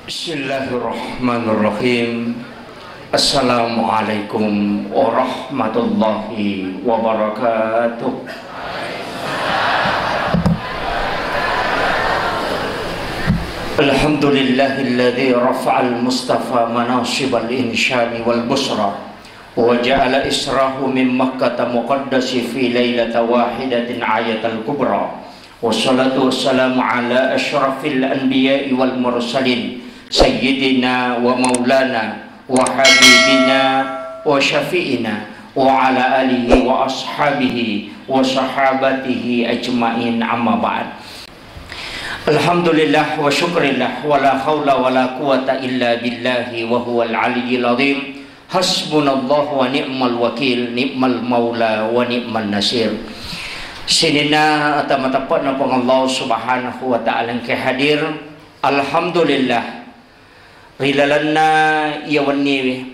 Bismillahirrahmanirrahim. Assalamualaikum warahmatullahi wabarakatuh. Alhamdulillahilladzi rafa'al mustafa manasibal insyani wal busra wa ja'ala israhu min makkata muqaddasi fi lailata wahidatin ayatal kubra. Wassalatu wassalamu ala asyrafil anbiya'i wal mursalin sayyidina wa maulana wa habibina wa syafi'ina wa ala alihi wa ashabihi wa sahabatihi ajma'in, amma ba'd. Alhamdulillah wa syukrillah wa la hawla wa la quwata illa billahi wa huwal aliyyil azim. Hasbunallahu wa ni'mal wakil, ni'mal maula wa ni'mal nasir. Sinina atamatapat na pang Allah subhanahu wa ta'ala ang kehadir. Alhamdulillah rilalan na iyawan niwi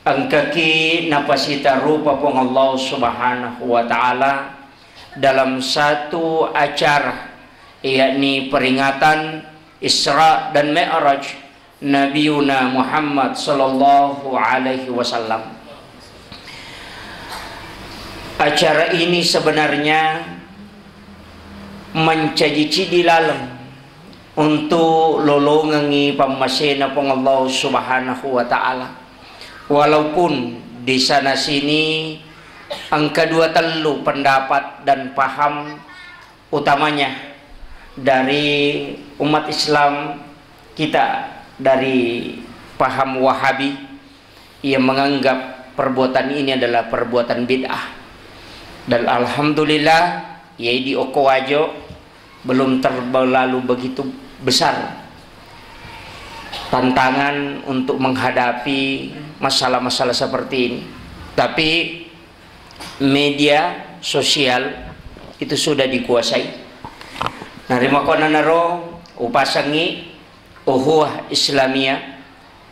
ang kaki napasita rupa pang Allah subhanahu wa ta'ala dalam satu acara, yakni peringatan Isra dan Mi'raj Nabiuna Muhammad sallallahu alaihi wasallam. Acara ini sebenarnya mencaci di dalam untuk lolongangi pamasena pong Allah subhanahu wa ta'ala. Walaupun di sana sini ang kedua telu pendapat dan paham utamanya dari umat Islam kita, dari paham Wahabi yang menganggap perbuatan ini adalah perbuatan bid'ah. Dan alhamdulillah ya di Okowajo belum terlalu begitu besar tantangan untuk menghadapi masalah-masalah seperti ini. Tapi media sosial itu sudah dikuasai. Narima kona naro upasangi uhuwah Islamiyah,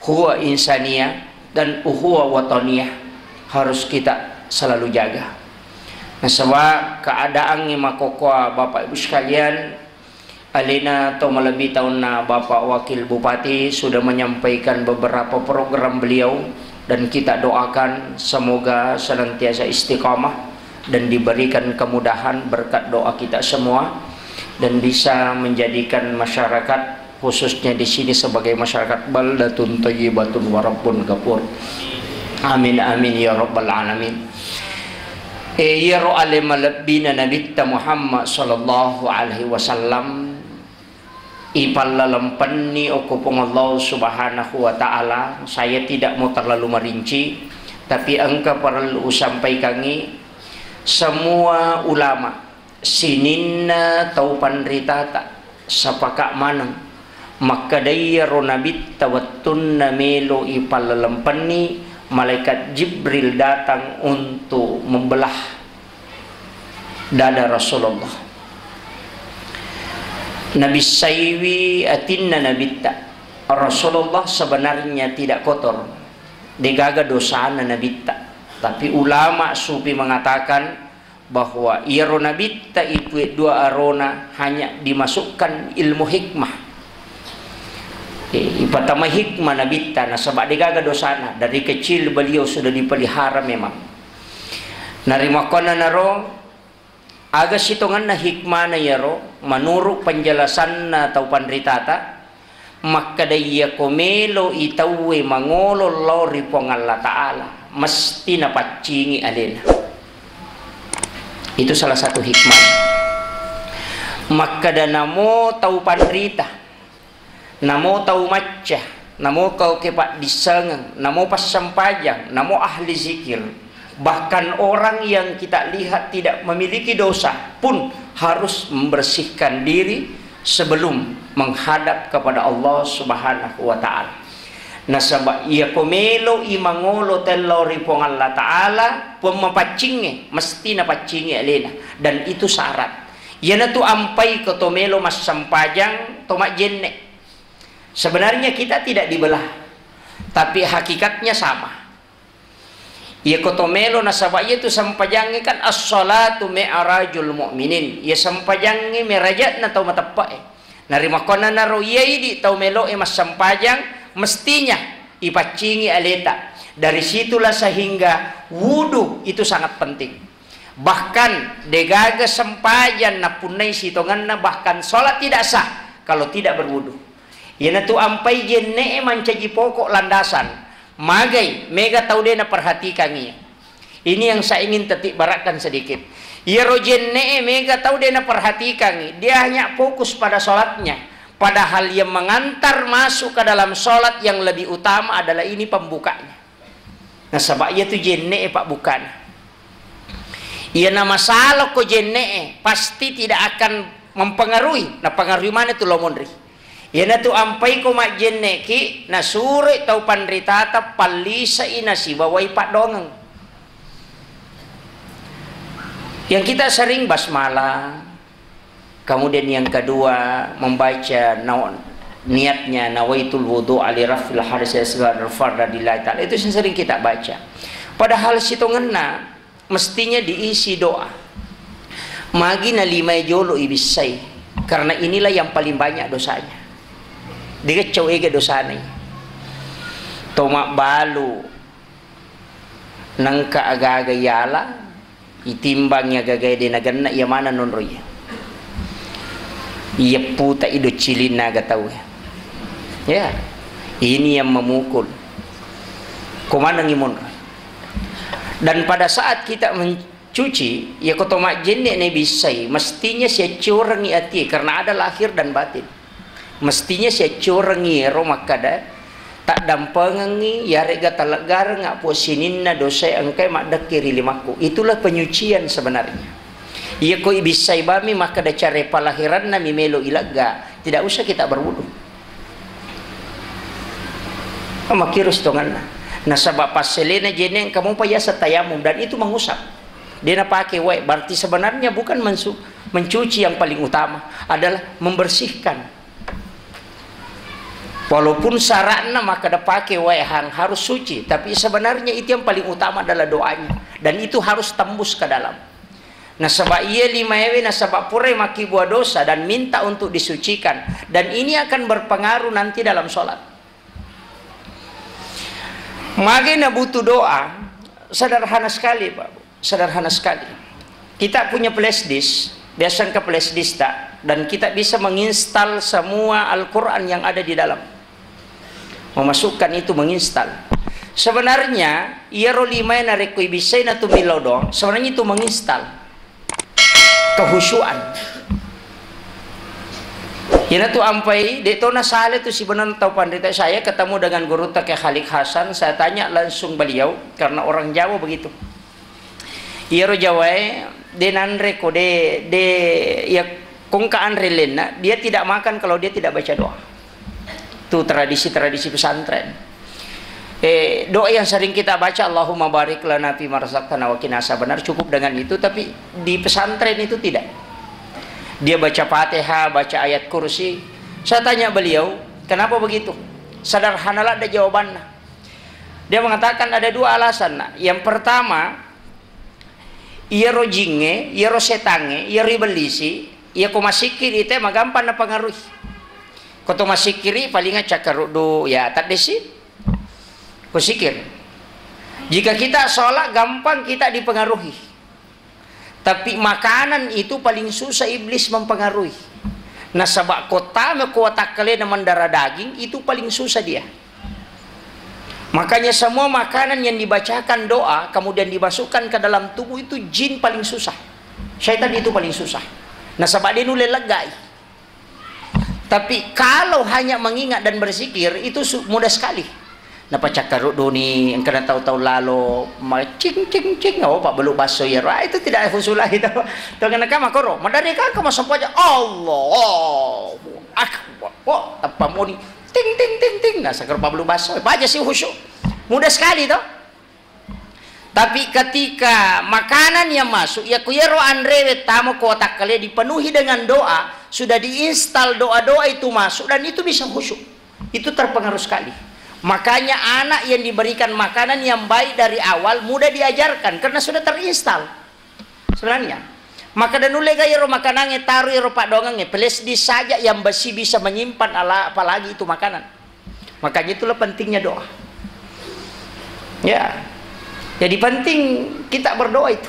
uhuwah insaniyah, dan uhuwah wataniyah harus kita selalu jaga. Nah, sebab keadaan yang makokoa Bapak Ibu sekalian, alina atau melebih tahun na Bapak Wakil Bupati sudah menyampaikan beberapa program beliau, dan kita doakan semoga senantiasa istiqamah dan diberikan kemudahan berkat doa kita semua, dan bisa menjadikan masyarakat khususnya di sini sebagai masyarakat baldatun thayyibatun wa rabbun ghafur. Amin amin ya rabbal alamin. Yaro alimalabina nabitta Muhammad sallallahu alaihi wasallam ipalalampanni okupong Allah subhanahu wa ta'ala. Saya tidak mau terlalu merinci, tapi engkau perlu sampaikan semua ulama sininna taupan ritata sapaka manang maka dayaro nabitta wattunna melo ipalalampanni. Malaikat Jibril datang untuk membelah dada Rasulullah. Nabi Saywi atinna nabitta. Rasulullah sebenarnya tidak kotor, degaga dosana nabitta. Tapi ulama sufi mengatakan bahwa iro nabitta itu dua arona hanya dimasukkan ilmu hikmah. Pertama hikmah nabitta na sebab degaga dosana, dari kecil beliau sudah dipelihara memang. Narimakona naro aga sitongan na hikmah na yaro menurut penjelasan na atau panritata maka daya komelo itawe mangolo lori pong Allah Ta'ala mesti napacingi alena. Itu salah satu hikmah. Maka danamo tau panrita, namo tau macah, namo kau kepak disangang, namo pas sampajang, namo ahli zikir. Bahkan orang yang kita lihat tidak memiliki dosa pun harus membersihkan diri sebelum menghadap kepada Allah subhanahu wa ta'ala. Nasabak ia komelo imangolo telori pong Allah Ta'ala pemapacinge mesti napacinge alena, dan itu syarat. Yana tu ampai ke tomelo mas sampajang tomak jenne. Sebenarnya kita tidak dibelah, tapi hakikatnya sama. Ya kotomelo nasabaya itu sampajangnya kan as-salatu mi'rajul mu'minin. Ya sampajangnya merajat na tau matapak. Narima kona naro yai di tau melo emas sampajang mestinya ipacingi aleta. Dari situlah sehingga wudu itu sangat penting. Bahkan degaga sempajan na punai sitongan na bahkan sholat tidak sah kalau tidak berwudu. Yana tu ampai jenne mancaji pokok landasan. Magai mega tau dia na perhatikan ia. Ini yang saya ingin tetik baratkan sedikit. Ya rojenne mega tahu dia nak perhatikan, dia hanya fokus pada sholatnya. Padahal yang mengantar masuk ke dalam sholat yang lebih utama adalah ini pembukanya. Nah sebab ia tu jenne pak bukan. Ia nama masalah ko jenne pasti tidak akan mempengaruhi. Nah pengaruhi mana tu lomondri? Ia na tu ampai ko mak jenne ki na sure tau pandritata palisa inasi bawai pak dongeng. Yang kita sering basmalah, kemudian yang kedua membaca niatnya nawaitul wudu ali rafil hadas asghar farda lillahi ta'ala, itu yang sering kita baca. Padahal situ ngena mestinya diisi doa. Magi na limai jolo ibisai, karena inilah yang paling banyak dosanya. Dia cowege dosanya. Tomak balu nangka aga-aga yala itimbangnya gagay di nagana iya mana nonroy iya puta ido cilin naga tahu ya ini yang memukul kumana ngimon. Dan pada saat kita mencuci ya kotomak jenne ne bisai mestinya saya curangi hati karena ada lahir dan batin, mestinya saya curangi romakada tak dampangi ya rega talagar ngak posininna dosa engkai mak dekiri limaku. Itulah penyucian sebenarnya. Ia ko bisa ibami maka da care palahiran na mimelo ilaga, tidak usah kita berwudu. Makirus tongan na sabab paselena jeneng kamu payasa tayamum dan itu mengusap. Dia na pakai wae berarti sebenarnya bukan mencuci yang paling utama adalah membersihkan. Walaupun syaratnya maka ada pakai wayang harus suci, tapi sebenarnya itu yang paling utama adalah doanya dan itu harus tembus ke dalam. Nah sebab ia lima ewe nah sebab pure maki buah dosa dan minta untuk disucikan dan ini akan berpengaruh nanti dalam sholat. Magena butuh doa sederhana sekali Pak, sederhana sekali. Kita punya flash disk, biasanya ke flash disk tak, dan kita bisa menginstal semua Al-Quran yang ada di dalam. Memasukkan itu menginstal. Sebenarnya ia rolimai na rekoi bisai na tumilo dong. Sebenarnya itu menginstal kehusuan. Ina tu ampai detona sale tu si benar tahu pandita saya ketemu dengan guru tak Khalik Hasan, saya tanya langsung beliau karena orang Jawa begitu. Ia ro Jawa denanre kode de ya kongkaan relena dia tidak makan kalau dia tidak baca doa. Itu tradisi-tradisi pesantren. Doa yang sering kita baca Allahumma barik lana fi ma razaqtana wa qina azabannar cukup dengan itu, tapi di pesantren itu tidak. Dia baca Fatihah, baca ayat kursi. Saya tanya beliau, kenapa begitu? Sederhanalah ada jawabannya. Dia mengatakan ada dua alasan. Nah. Yang pertama, ia rojinge, ia rosetange, ia ribelisi, ia kumasikir itu magampang na pengaruhi. Koto masikiri palingan cakarudu ya tak desi kusikir. Jika kita sholat gampang kita dipengaruhi, tapi makanan itu paling susah iblis mempengaruhi. Nah sabak kota mekuatak kalian mendarah daging itu paling susah dia. Makanya semua makanan yang dibacakan doa kemudian dimasukkan ke dalam tubuh itu jin paling susah, syaitan itu paling susah. Nah sabak dia nule legai. Tapi kalau hanya mengingat dan berzikir itu mudah sekali. Napa cakar doni yang kena tahu-tahu lalu cing oh pak belum baso ya itu tidak fusulah itu. Dengan kama koro madari kan kamu sampainya Allah akbar. Oh apa mau di ting nah sakar pak belum baso baca sih khusyuk. Mudah sekali toh. Tapi ketika makanan yang masuk ya kuyero andre tamu kotak kalian dipenuhi dengan doa, sudah diinstal doa-doa itu masuk dan itu bisa khusyuk. Itu terpengaruh sekali. Makanya anak yang diberikan makanan yang baik dari awal mudah diajarkan karena sudah terinstal. Sebenarnya Maka dan ulai gaya ro makanannya taruh ro pak dongannya peles di saja yang masih bisa menyimpan apalagi itu makanan. Makanya itulah pentingnya doa. Ya. Jadi penting kita berdoa itu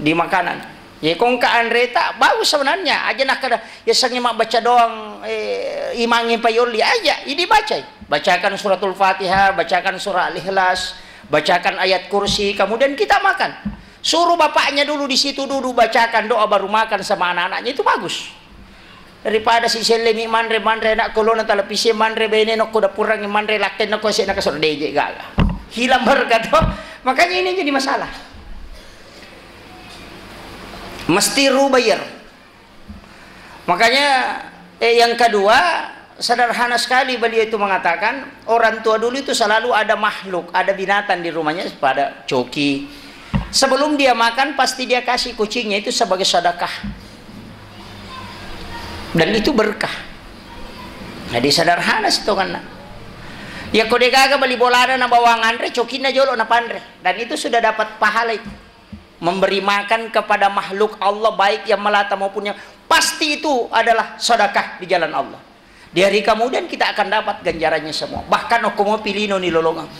di makanan. Ya kong ka Andre tak bagus sebenarnya. Aja nak kada ya sange mak baca doang imangi payoli aja. Ini baca. Bacakan suratul Fatihah, bacakan surah Al-Ikhlas, bacakan ayat kursi, kemudian kita makan. Suruh bapaknya dulu di situ dulu bacakan doa baru makan sama anak-anaknya, itu bagus. Daripada si selemi manre nak kolon televisi manre bene nok kuda purang manre lakken nok se nak sur deje gaga. Hilang berkat toh. Makanya ini jadi masalah. Mesti bayar. Makanya yang kedua, sederhana sekali beliau itu mengatakan, orang tua dulu itu selalu ada makhluk, ada binatang di rumahnya pada coki. Sebelum dia makan pasti dia kasih kucingnya itu sebagai sedekah. Dan itu berkah. Jadi sederhana situ kan. Ya kode gaga beli bolana na bawang andre cokina jolo na pandre. Dan itu sudah dapat pahala itu. Memberi makan kepada makhluk Allah baik yang melata maupun yang pasti itu adalah sedekah di jalan Allah. Di hari kemudian kita akan dapat ganjarannya semua. Bahkan aku mau pilih noni lolongang.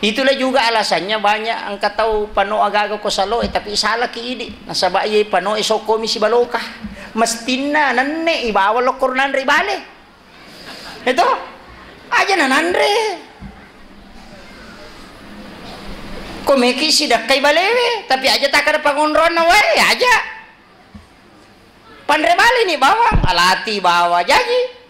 Itulah juga alasannya banyak angkat tahu pano agaga ko salo tapi salah ki idi. Nasaba iya pano isoko misi balokah. Mestina nane ibawa lokor nandre bale. Itu aja nanandre. Komeki sidak kay balewe tapi aja tak ada pangonron na wae aja. Pandre bale ni bawang alati bawa jadi.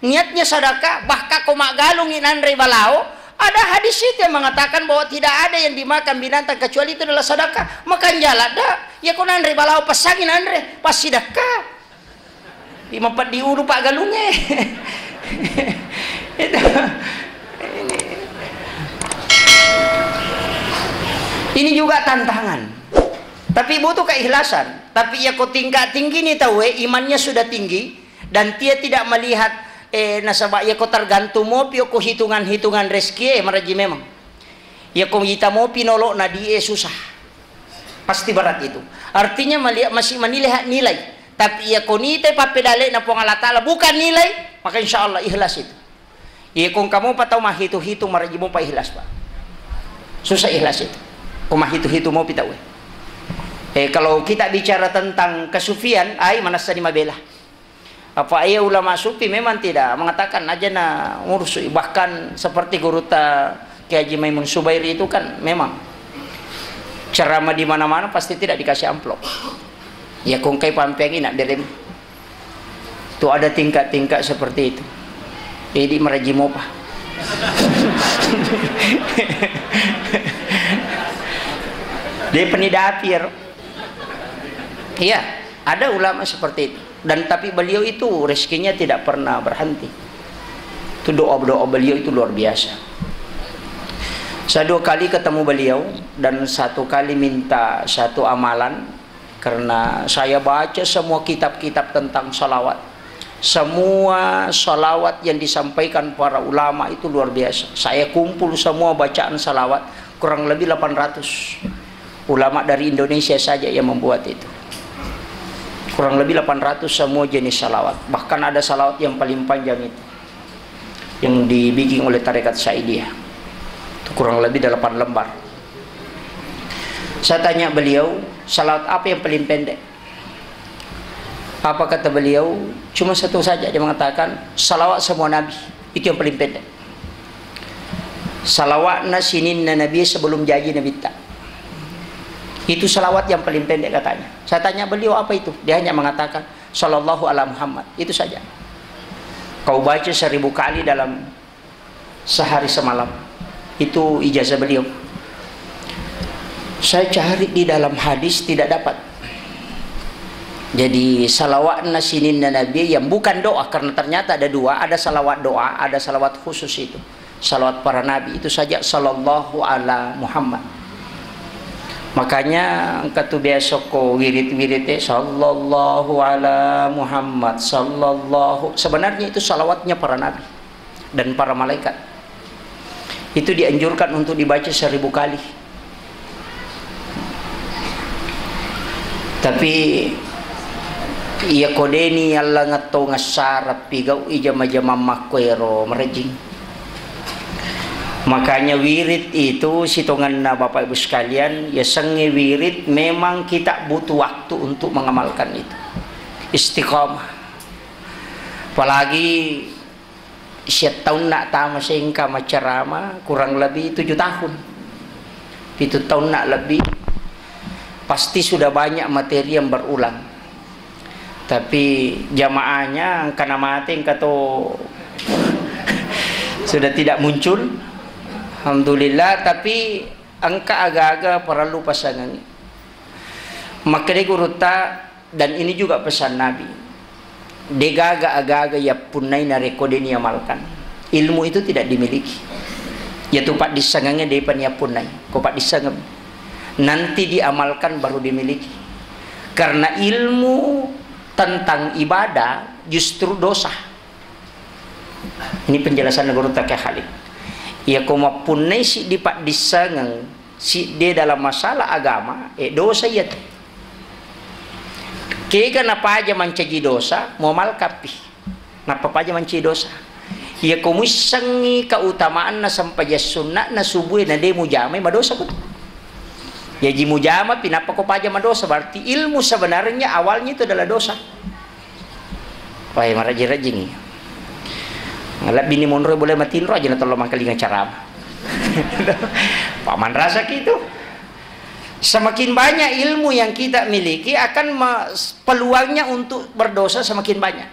Niatnya sedekah bahkan koma galungin andre balao. Ada hadis itu yang mengatakan bahwa tidak ada yang dimakan binatang kecuali itu adalah sedekah. Makan jalan dah. Ya kau nandre balau pasangin nandre pas sedekah. Di mempat diuru pak galungnya. Itu. Ini juga tantangan. Tapi butuh keikhlasan. Tapi ya kau tingkat tinggi nih tahu imannya sudah tinggi dan dia tidak melihat nasabak ya ko tergantung mo pio ko hitungan rezeki maraji memang ya ko kita mo pinolok na die susah pasti berat itu artinya masih menilai nilai tapi ya ko nite papedale na pong Allah Ta'ala bukan nilai maka insyaallah ikhlas itu ya kung kamu patau mah hitung maraji mo pa ikhlas pa susah ikhlas itu ko mah hitung mo pitaw kalau kita bicara tentang kesufian ay manasa di mabela. Apa ia ulama sufi memang tidak mengatakan aja na ngurus bahkan seperti guru ta Kiai Haji Maimun Subairi itu kan memang ceramah di mana-mana pasti tidak dikasih amplop. Ya kongkai pampengi nak derem. Itu ada tingkat-tingkat seperti itu. Jadi meraji mopa. Dia penidapir. Iya, ada ulama seperti itu. Dan tapi beliau itu rezekinya tidak pernah berhenti. Itu doa-doa beliau itu luar biasa. Saya 2 kali ketemu beliau dan 1 kali minta 1 amalan karena saya baca semua kitab-kitab tentang salawat. Semua salawat yang disampaikan para ulama itu luar biasa. Saya kumpul semua bacaan salawat kurang lebih 800 ulama dari Indonesia saja yang membuat itu. Kurang lebih 800 semua jenis salawat. Bahkan ada salawat yang paling panjang itu yang dibikin oleh tarekat Saidiyah. Itu kurang lebih 8 lembar. Saya tanya beliau, salawat apa yang paling pendek? Apa kata beliau? Cuma 1 saja. Dia mengatakan salawat semua nabi. Itu yang paling pendek. Salawatna sininna nabi sebelum janji nabi tak. Itu salawat yang paling pendek katanya. Saya tanya beliau apa itu? Dia hanya mengatakan sallallahu ala Muhammad. Itu saja. Kau baca 1000 kali dalam sehari semalam. Itu ijazah beliau. Saya cari di dalam hadis tidak dapat. Jadi salawatna sininna nabi yang bukan doa karena ternyata ada 2, ada salawat doa, ada salawat khusus itu. Salawat para nabi itu saja sallallahu ala Muhammad. Makanya kata biasa ko wirid-wirid sallallahu ala Muhammad sallallahu, sebenarnya itu salawatnya para nabi dan para malaikat. Itu dianjurkan untuk dibaca 1000 kali. Tapi iya kodeni alla ngato ngasarap pigau ijama-jama makwero merejing. Makanya wirid itu sitongan na Bapak Ibu sekalian, ya sengi wirid memang kita butuh waktu untuk mengamalkan itu. Istiqomah. Apalagi siap tahun nak tama sehingga macarama kurang lebih 7 tahun. 7 tahun nak lebih. Pasti sudah banyak materi yang berulang. Tapi jamaahnya karena mati kata sudah tidak muncul. Alhamdulillah, tapi angka agak-agak perlu pasangan. Maka dia guruta, dan ini juga pesan Nabi. Degaga agak-agak ya punai nareko dia amalkan. Ilmu itu tidak dimiliki. Ya tupak disangangnya dia pan ya punai. Kopak disangam. Nanti diamalkan baru dimiliki. Karena ilmu tentang ibadah justru dosa. Ini penjelasan guru Takya Khalid. Ya koma punai si dipak disangang si dia dalam masalah agama, dosa ya tu. Kaya napa aja mencaji dosa, mau malkapi. Napa aja mencaji dosa. Ya kumisangi keutamaan na sampai sunnah na subuh na dia mujamai madosa betul. Ya ji mujama pinapa ko paja madosa berarti ilmu sebenarnya awalnya itu adalah dosa. Wah, maraji-rajing. Ngalap bini monro boleh matiin roh aja na tolong mangkalingan cara. Paman rasa gitu. Semakin banyak ilmu yang kita miliki akan peluangnya untuk berdosa semakin banyak.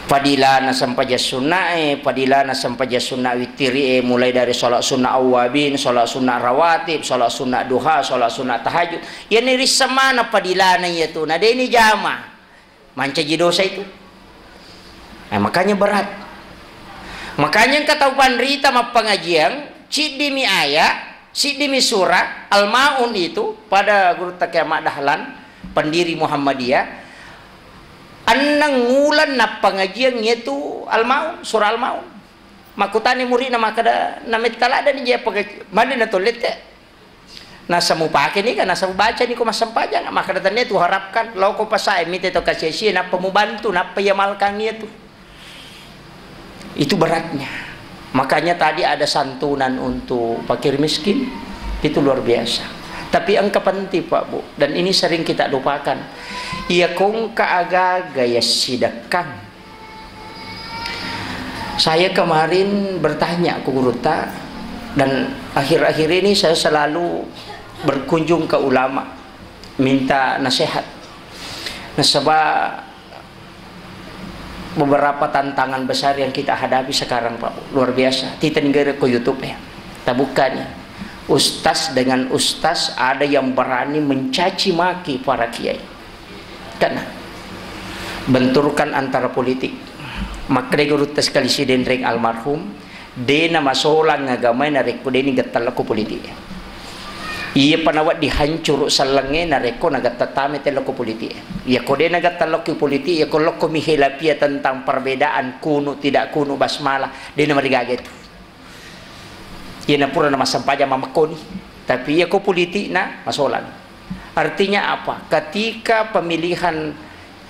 Padilana sampaja sunnah padilana sampaja sunnah witiri mulai dari sholat sunnah awabin, sholat sunnah rawatib, sholat sunnah duha, sholat sunnah tahajud. Ya niris semana padilana itu. Nah ini jama mancaji dosa itu. Nah, makanya berat. Makanya kata Rita ma pengajian cidimi ayat, cidimi surah Al-Maun itu pada guru Takya Dahlan pendiri Muhammadiyah. Anang ngulan na pengajian itu Al-Maun, surah Al-Maun. Makutani murid na makada namit kalada ni dia pengajian. Mana na tulit ya? Nasa mo pakai ni kan, nasa mo baca ni ko masampajan. Makada tanya tu harapkan, lau ko pasay mite to kasih na pemubantu na payamalkan itu. Itu beratnya. Makanya tadi ada santunan untuk fakir miskin, itu luar biasa. Tapi angka penting Pak Bu, dan ini sering kita lupakan. Ia kong kaaga ya sidakang. Saya kemarin bertanya ke Guruta, dan akhir-akhir ini saya selalu berkunjung ke ulama minta nasihat. Nah, sebab beberapa tantangan besar yang kita hadapi sekarang Pak Bu, luar biasa. Kita negara ke YouTube ya. Kita bukannya ustaz dengan ustaz ada yang berani mencaci maki para kiai. Karena benturkan antara politik. Makre guru tes kali siden reng almarhum dena masolang ngagamay na reko deni gatalako politik. Iya panawat dihancur salangnya na reko nagatatame telako politik. Ya kode nagatalako politik ya kolok komihilapia tentang perbedaan kuno tidak kuno basmalah dena marigaget. Ya na pura nama sampaja mamakoni. Tapi ya ko politik na masolang. Artinya apa? Ketika pemilihan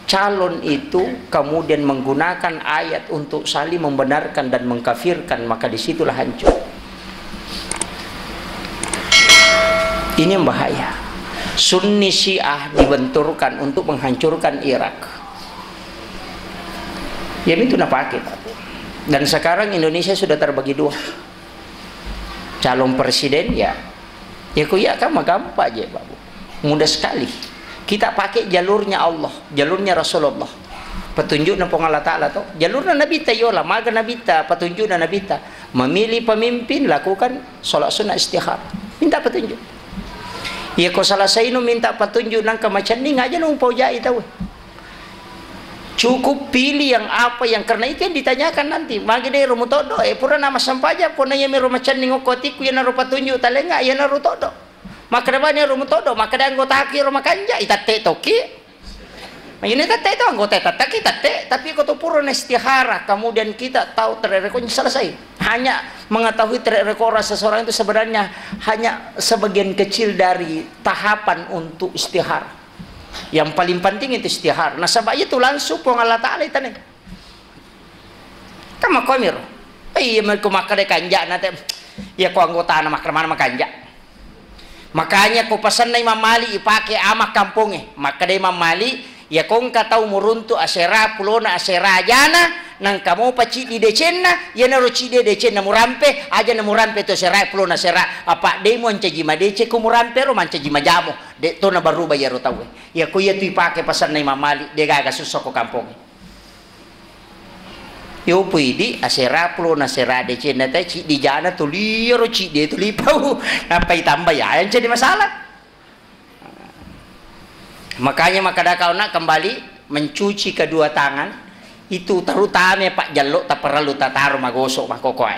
calon itu kemudian menggunakan ayat untuk saling membenarkan dan mengkafirkan, maka disitulah hancur. Ini yang bahaya. Sunni Syiah dibenturkan untuk menghancurkan Irak. Ya itu napake. Dan sekarang Indonesia sudah terbagi dua. Calon presiden ya kuya kan gampang aja Pak Bu. Mudah sekali. Kita pakai jalurnya Allah, jalurnya Rasulullah. Petunjuk na Allah Ta'ala to. Jalurnya Nabi ta yola, maga Nabi ta, petunjuk na Nabi ta. Memilih pemimpin lakukan salat sunnah istihar. Minta petunjuk. Ya ko salah saya minta petunjuk nang kemacan ni ngaja nung paujai tahu. Cukup pilih yang apa yang karena itu yang ditanyakan nanti. Magi deh rumutodo pura nama sampaja puna yami rumacan ni ngokotiku yang naruh petunjuk talenga yang naruh todo. Maka depannya rumutodo, maka ada anggota haki rumah kanja itate toki. Ini tate itu anggota tate, tapi kau tu pura istihara, kemudian kita tahu terrekonya selesai. hanya mengetahui track record seseorang itu sebenarnya hanya sebagian kecil dari tahapan untuk istihara. Yang paling penting itu istihara. Nah sebab itu langsung pun Allah Ta'ala itu nih. Kama komir. Iya mereka makan kanja nanti. Ya ko anggota anak makan mana kanja. Makanya ko pesan na Imam Mali ipake amak kampungnya. Maka da Imam Mali ya kung kataw murunto asera pulona asera jana nang kamu paci di decena ya na roci de decena murampe aja na murampe to sera pulona sera apa de mo ancaji ma dece ko murampe ro mancaji majamo de to na baru bayar tawe ya ko ya tu ipake pesan na Imam Mali de gaga susok ko kampung yo puidi asera pulona sera decena te ci di jana to liyo ci de to lipau apa itambah ya yang jadi masalah. Makanya makada kau nak kembali mencuci kedua tangan itu terutama Pak Jaluk tak perlu tak taruh magosok makokoy.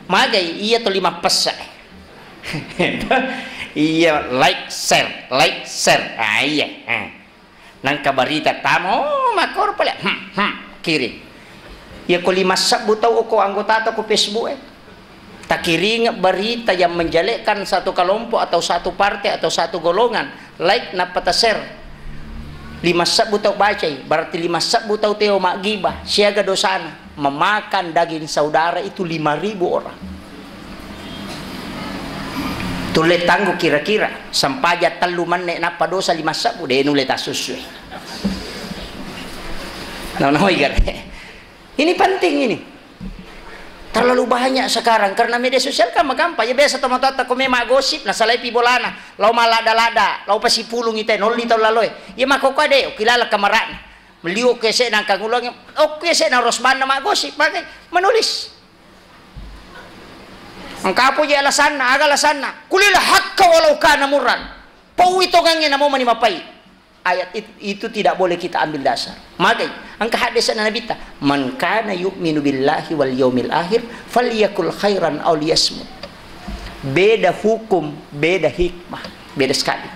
Magai iya tu 5 pes. Iya like share. Iya. Nang kabarita tamo makor pala. Kiri. Ya ko 5 sabu tahu ko anggota atau ko Facebook tak kiring berita yang menjelekkan satu kelompok atau satu partai atau satu golongan like na pata share 5 sabu tau baca berarti 5 sabu tau teo mak gibah siaga dosana memakan daging saudara itu 5.000 orang tulet tangguh kira-kira sampaja teluman nek napa dosa 5 sabu deh nulet asuswe ini penting ini terlalu banyak sekarang karena media sosial kan gampang ya biasa teman-teman tak memak gosip nah salai pi bolana lau malada-lada lau pasi pulung ite noli tau laloi ya mako kade kilala kamaran meliu kese nang kangulang kese nang rosman mak gosip pakai menulis angkapo je alasan kulila hakka walau kana murran pau itu gange namo mani mapai ayat itu tidak boleh kita ambil dasar. Magai angka hadis Nabi ta man kana yu'minu billahi wal yaumil akhir falyakul khairan aw liyasmut. Beda hukum, beda hikmah, beda sekali.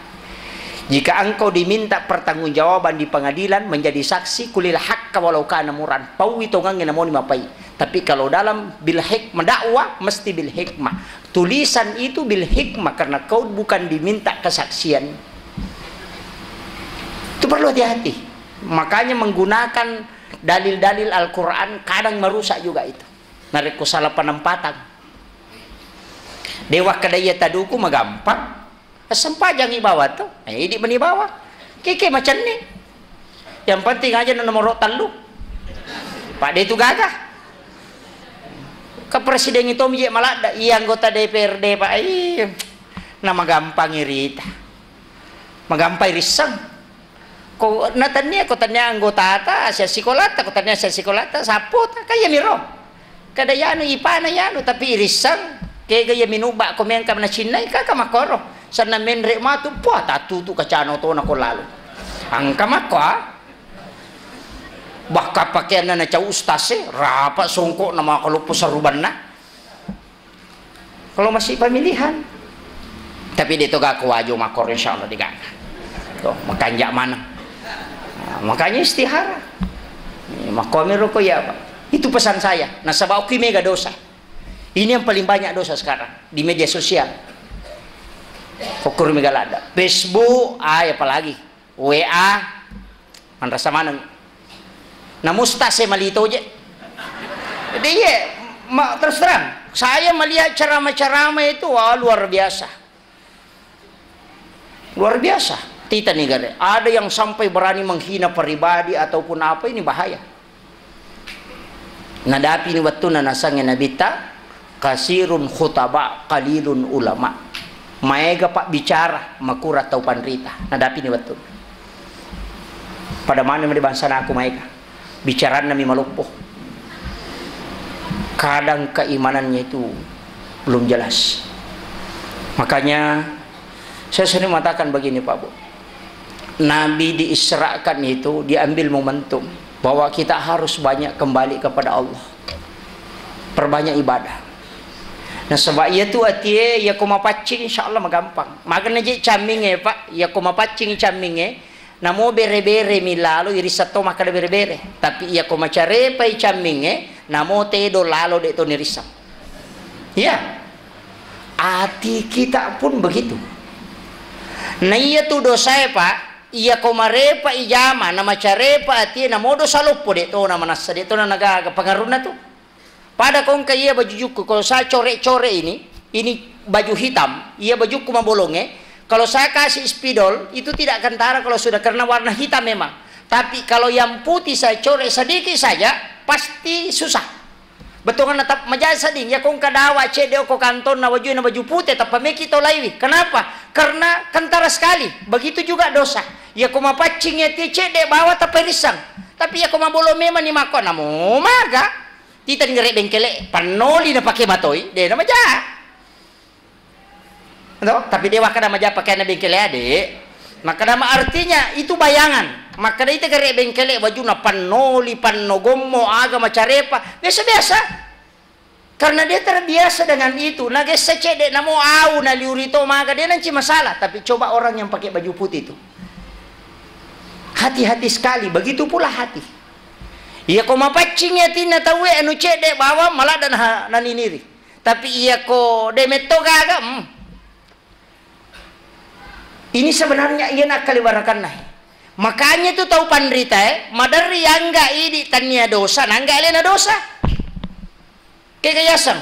Jika engkau diminta pertanggungjawaban di pengadilan menjadi saksi kulil hakka walau kana muran pawi tongange namoni mapai. Tapi kalau dalam bil hikmah dakwah mesti bil hikmah. Tulisan itu bil hikmah karena kau bukan diminta kesaksian. Itu perlu hati-hati. Makanya menggunakan dalil-dalil Al-Quran kadang merusak juga itu. Narik salah penempatan. Dewa kedaya taduku magampang. Sempajang ibawa tuh. Ini bani bawa. Keke macam ni. Yang penting aja nomor talu. Pak dia itu gagah. Ke presiden itu malah iya anggota DPRD Pak. Nama gampang irita. Magampang risang. Ko natanya ko tanya anggota ata asya sikolata ko tanya asya sikolata sapot kaya miro kada yano ipana yano tapi irisang kaya gaya minuba ko men kam na chinay ka makoro sana men re matu po tatu tu kacano to na ko lalo ang kamakwa baka pakaian na cha ustase rapa songko na mga kalupo sa ruban na kalau masih pemilihan tapi dito ga kuwajo makor insyaallah digaga to makanja mana. Nah, makanya istihara makomero ko ya Pak. Itu pesan saya nah sabau ki mega dosa ini yang paling banyak dosa sekarang di media sosial fokur megalada Facebook apalagi WA man rasa mana na mustase malito je jadi ya terus terang saya melihat ceramah-ceramah itu luar biasa Tita negara. Ada yang sampai berani menghina pribadi ataupun apa ini bahaya. Nadapi ni waktu na nasangin nabita kasirun khutaba qalilun ulama. Maega pak bicara makurat tau panrita. Nadapi ni waktu. Pada mana di bangsa aku maega bicaraan nami malumpuh. Kadang keimanannya itu belum jelas. Makanya saya sering mengatakan begini Pak Bu. Nabi diisrakan itu diambil momentum bahwa kita harus banyak kembali kepada Allah, perbanyak ibadah. Nah sebab ia tu atie ya kuma pacing insyaallah magampang. Makan aja caminge Pak, ya kuma pacing caminge. Namo bere-bere milalo iri sato makada bere-bere. Tapi ia kuma care pai caminge, namo te do lalo de to nirisam. Ya, hati kita pun begitu. Nah iya tuh dosa ya pak. Iya komarepa ijama nama carepa hati na modo salopo de to nama nasa de to na nagaga pengaruhna tuh. Pada kong kaya baju juku kalau saya core-core ini baju hitam, iya bajuku mabolonge. Kalau saya kasih spidol itu tidak akan tara kalau sudah karena warna hitam memang. Tapi kalau yang putih saya coret sedikit saja pasti susah. Betul kan tetap majasa ding ya kong kadawa cedeo ko kanton na baju putih tapi meki to laiwi. Kenapa? Karena kentara sekali. Begitu juga dosa. Ya kong mapacing ya ti cede bawa tapi risang. Tapi ya kong mabolo memang ni mako namo maga. Tita ngere bengkele panoli na pakai matoi de na maja. Tapi dewa kada maja pakai na bengkele ade. Maka nama artinya itu bayangan. Maka itu ngere bengkele baju na panoli panogomo aga macarepa biasa-biasa. Karena dia terbiasa dengan itu. Nage secede namo au na liurito maka dia nanti masalah. Tapi coba orang yang pakai baju putih itu. Hati-hati sekali. Begitu pula hati. Iya ko mapacing ya tina tawe anu cede bawa malah dan naniniri. Tapi iya ko demeto gaga. Ini sebenarnya ia nak kalibarakan nah. Makanya tu tahu pandrita madari angga idi tania dosa nangga elena dosa. Kekayasang.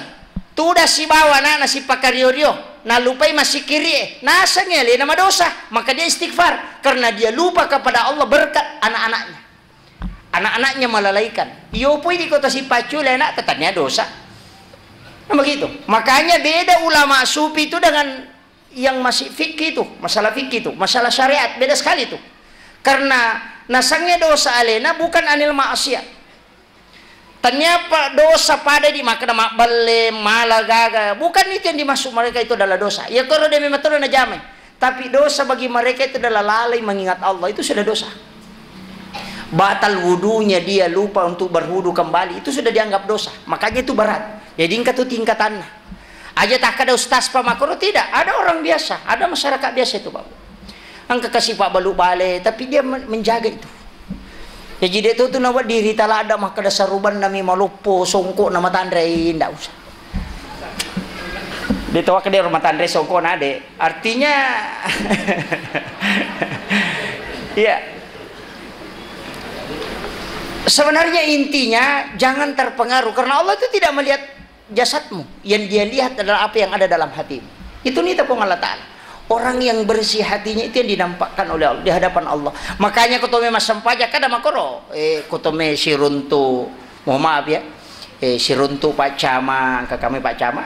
Tu dah si bawa na si pakario-rio. Na lupai masih kiri nasa ngeli nama dosa. Maka dia istighfar karena dia lupa kepada Allah berkat anak-anaknya. Anak-anaknya malalaikan. Iyo pun di kota si pacu enak tetapnya dosa. Nah, begitu. Makanya beda ulama sufi itu dengan yang masih fikih itu, masalah fikih itu, masalah syariat beda sekali itu. Karena nasangnya dosa alena bukan anil maksiat. Ternyata dosa pada di maka nama bale malagaga bukan itu yang dimaksud mereka itu adalah dosa. Ya kalau dia memang na jamai. Tapi dosa bagi mereka itu adalah lalai mengingat Allah itu sudah dosa. Batal wudunya dia lupa untuk berwudu kembali itu sudah dianggap dosa. Makanya itu berat. Jadi itu tingkatan. Aja tak ada ustaz pamakro tidak. Ada orang biasa, ada masyarakat biasa itu Pak. Angka kasih Pak balu bale, tapi dia menjaga itu. Jadi dia itu nawat diri tala ada mah kada saruban nami malupo songko nama tandrai ndak usah. Dia tahu ke dia rumah tandrai songko nade. Artinya ya. Sebenarnya intinya jangan terpengaruh karena Allah itu tidak melihat jasadmu, yang dia lihat adalah apa yang ada dalam hatimu. Itu nita pun Allah Ta'ala. Orang yang bersih hatinya itu yang dinampakkan oleh Allah di hadapan Allah. Makanya kotome masampaja kada makoro kotome siruntu mohon maaf ya siruntu Pak Cama kami Pak Cama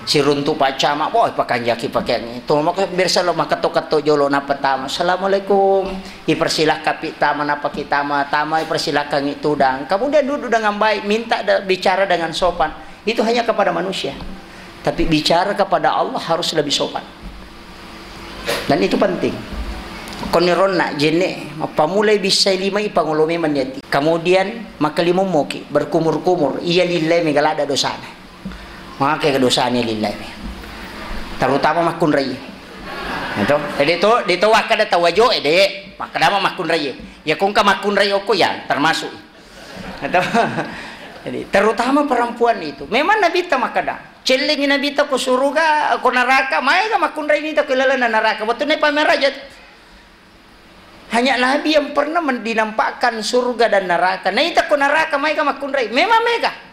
siruntu Pak Cama boy pakanjaki pakaiannya itu maka biasa lo makato-kato jolo na pertama assalamualaikum dipersilahkan pitama napa kita tama dipersilahkan itu dan kemudian duduk dengan baik minta bicara dengan sopan itu hanya kepada manusia tapi bicara kepada Allah harus lebih sopan dan itu penting konironna jene pamulai bisa lima ipangulome manyati kemudian maka limomoki berkumur-kumur iya lillahi megalada dosana maka kedosaannya lillahi terutama makun raya itu jadi itu wakada tawajo ede maka nama makun raya ya kung ka makun raya ko ya termasuk atau jadi terutama perempuan itu memang nabi ta makada celeng nabi ta ko surga ko neraka mai ka makun raya ni ta kelala neraka betul ni pameraja hanya nabi yang pernah dinampakkan surga dan neraka nah ita ko neraka mai ka makun raya memang mega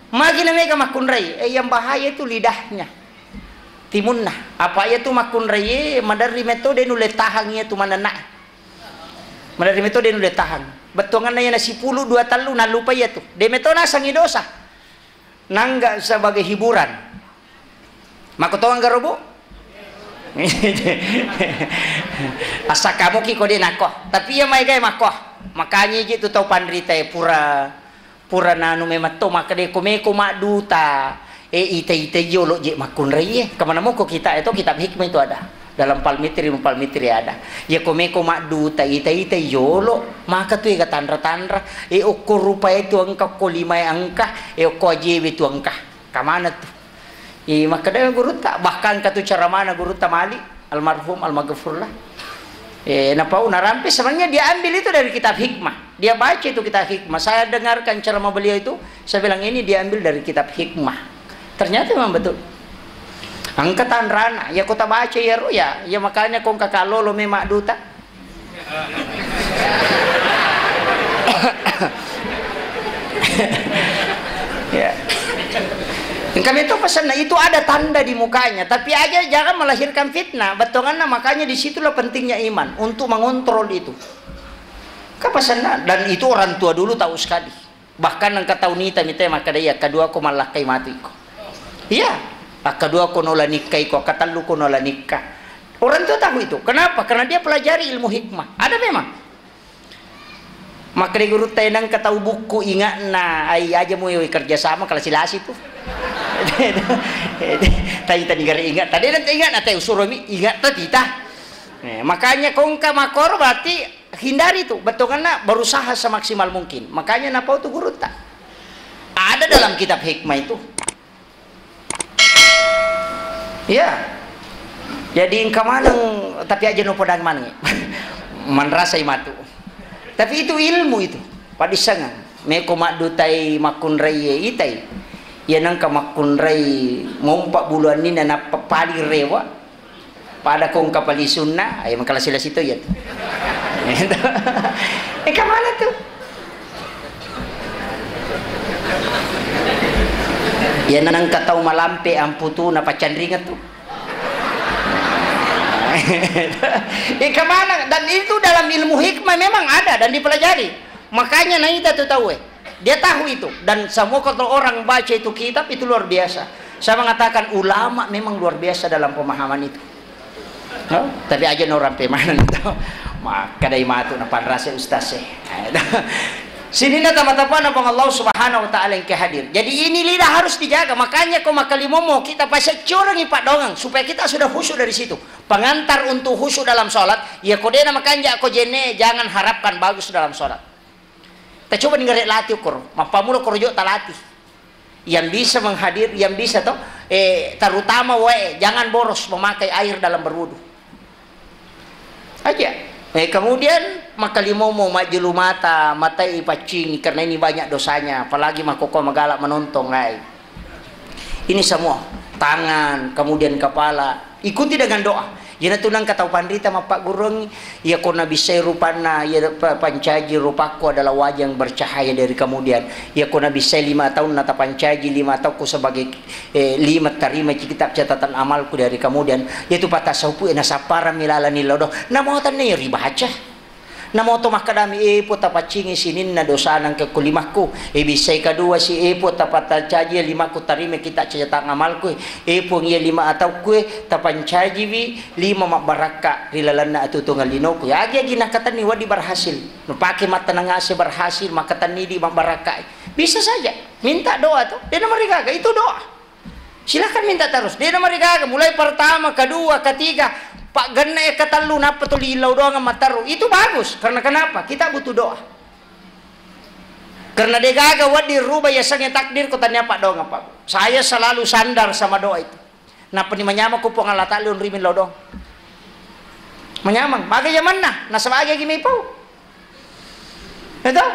Magina mega makunrai, yang bahaya itu lidahnya. Timunna, apa ya tu makunrai? Madari metode nule tahangnya tu mana nak? Madari metode nule tahang. Betongan na si pulu dua talu na lupa ya tu. De metona sangi dosa. Nangga sebagai hiburan. Makutongan garobo? Asa kamu ki kode nakoh. Tapi ya mai gay makoh. Makanya gitu tau pandrita pura nanu memato maka de komeko maduta ite yolo je makun reye kemana mau kita itu kitab hikmah itu ada dalam palmitri ada ya komeko maduta ite yolo maka tu ega tandra ukur rupa itu angka ko lima angka ko ajewe itu angka kamana tu maka de guru tak bahkan katu cara mana guru tamali almarhum almaghfurlah napau narampe sebenarnya dia ambil itu dari kitab hikmah dia baca itu kitab hikmah saya dengarkan ceramah beliau itu saya bilang ini dia ambil dari kitab hikmah Ternyata memang betul. Angkatan rana, ya kota baca ya ro ya makanya kong kakalo lo memak duta. Ya. Kami itu pesan, itu ada tanda di mukanya, tapi aja jangan melahirkan fitnah. Betongan, makanya disitulah pentingnya iman untuk mengontrol itu. Kapasan, dan itu orang tua dulu tahu sekali. Bahkan angkat tahu nita maka dia kedua ko malakai mati ko. Iya, kedua ko nola nikah ko, katalu ko nola nikah. Orang tua tahu itu. Kenapa? Karena dia pelajari ilmu hikmah. Ada memang. Maka dia guru tenang ketahu buku ingat ay aja mau kerja sama kalau silasi tuh. Tadi ingat tadi nanti ingat nanti usuromi ingat tadi makanya kongka makor berarti hindari tuh betulnya berusaha semaksimal mungkin. Makanya napa tuh guru tak ada dalam kitab hikmah itu ya. Jadi ingkamanang tapi aja no podang mangi manrasai matu. Tapi itu ilmu itu padisangan meko makdutai makun raya itai ya nangka makun rai mompak buluan ini na pali rewa pada kong kapali sunnah ay makala sila situ ya kemana tuh ya nangka tahu malampe amputu na pacandringan tuh kemana. Dan itu dalam ilmu hikmah memang ada dan dipelajari. Makanya Naida tuh tahu dia tahu itu. Dan semua kalau orang baca itu kitab itu luar biasa. Saya mengatakan ulama memang luar biasa dalam pemahaman itu. Tapi aja orang pemahaman itu maka dari matu napan rasa ustaz sini na tama-tama na pang Allah subhanahu wa ta'ala yang kehadir. Jadi ini lidah harus dijaga. Makanya kau makalimomo kita pasti curang ipak dongang supaya kita sudah khusyuk dari situ. Pengantar untuk khusyuk dalam sholat ya kodena makanya kau jene jangan harapkan bagus dalam sholat. Kita coba dengar latih ukur mapamulo korjo talatih yang bisa menghadir yang bisa toh terutama jangan boros memakai air dalam berwudu aja. Kemudian maka limomo majelu mata matai pacing karena ini banyak dosanya, apalagi makoko magalak menonton ini semua tangan kemudian kepala ikuti dengan doa. Jadi tunang kata pandita mapak gurung ya kona bisa rupana ya pancaji rupaku adalah wajah yang bercahaya dari kemudian ya kona bisa 5 tahun nata pancaji 5 tahunku sebagai 5 terima kitab catatan amalku dari kemudian yaitu patah saupu nasapara milala nilodo namo tanne ribaca namo to makadami po tapacingi sinin na dosa nang kekulimahku bisa kedua si po tapata caji 5 ku tarime kita catatan amalku po ngia 5 atau kue tapancaji wi 5 makbaraka rilalana atutungal linoku ya agi nakatan ni wadi berhasil no pakai mata nangase berhasil makatan ni di makbaraka bisa saja minta doa tuh dia nomor gaga itu doa silakan minta terus dia nomor gaga mulai pertama kedua ketiga Pak gana katalu napa tuh lilau doang mataru itu bagus karena kenapa kita butuh doa karena dia gagal wadi rubah ya sangnya takdir ko tanya Pak doang apa saya selalu sandar sama doa itu napa ni menyama ko pong Allah Ta'ala rimin lo dong menyamang bagay zaman na sabagay gimi po ito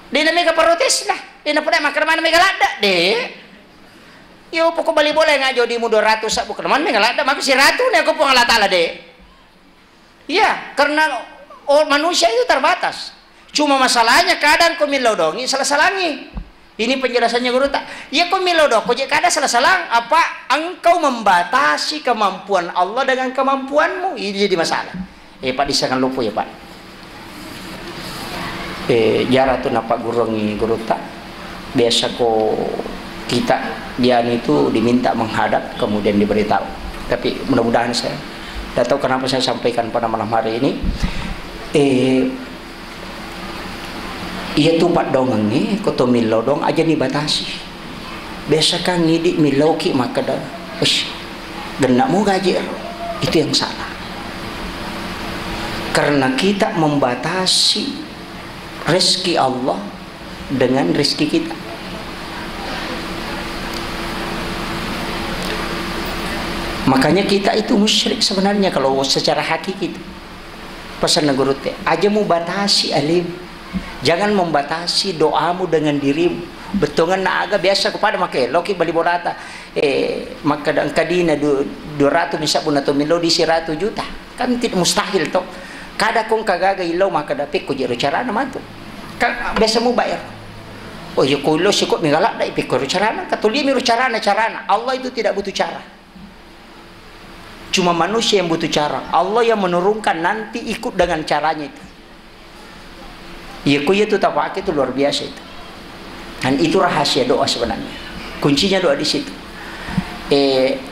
di na may kaparotes na di na po na makarman na may galada di yo poko bali boleh ngajo di mu 200 sa bukan man mengalada maka si ratu nih aku pun Allah Ta'ala deh iya karena manusia itu terbatas cuma masalahnya kadang kau milodongi salah-salangi ini penjelasannya guru tak ya kau milodong kau kadang salah-salang apa engkau membatasi kemampuan Allah dengan kemampuanmu ini jadi masalah Pak disangan lupa ya Pak jarak tuh napa guru tak biasa kau kita dia itu diminta menghadap kemudian diberitahu tapi mudah-mudahan saya tidak tahu kenapa saya sampaikan pada malam hari ini iya tuh Pak dongeng koto milau dong aja dibatasi biasa kan ngidik milau ki maka dah genak mau gaji itu yang salah karena kita membatasi rezeki Allah dengan rezeki kita. Makanya kita itu musyrik sebenarnya kalau secara hakiki itu. Pesan guru teh, aja mau batasi alim. Jangan membatasi doamu dengan dirimu. betongan na aga biasa kepada make loki bali borata maka dan kadina 200 bisa pun atau milo di 100 juta kan tidak mustahil toh kada kong kagaga ilaw maka dapik ko jero cara naman to kan biasa mo bayar oh ya kulo sikot migalak dai pikir carana katuli miru carana Allah itu tidak butuh cara cuma manusia yang butuh cara Allah yang menurunkan nanti ikut dengan caranya itu ya kuya itu tapak itu luar biasa itu. Dan itu rahasia doa sebenarnya. Kuncinya doa di situ.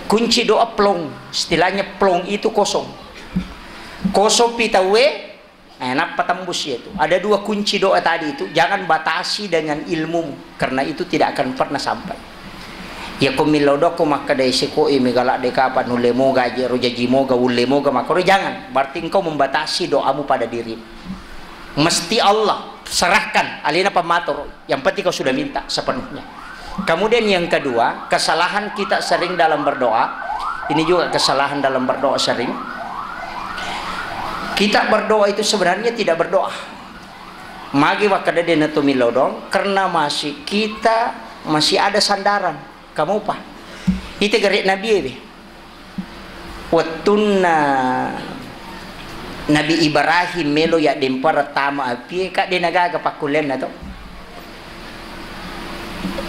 Kunci doa plong, istilahnya plong itu kosong. Kosong pitawe, enak patambus itu. Ada 2 kunci doa tadi itu. Jangan batasi dengan ilmu, karena itu tidak akan pernah sampai. Ya komilodoko maka dari seko megala deka nule moga jero jaji moga ulle moga makro jangan. Berarti engkau membatasi doamu pada diri. Mesti Allah serahkan alina pematur yang penting kau sudah minta sepenuhnya. Kemudian yang kedua, kesalahan kita sering dalam berdoa, ini juga kesalahan dalam berdoa sering kita berdoa itu sebenarnya tidak berdoa magi wakada dena tumilodong karena kita masih ada sandaran kamu apa itu gerik nabi ini watunna Nabi Ibrahim melo ya dempar tama api kak dia nagaga pakulen na to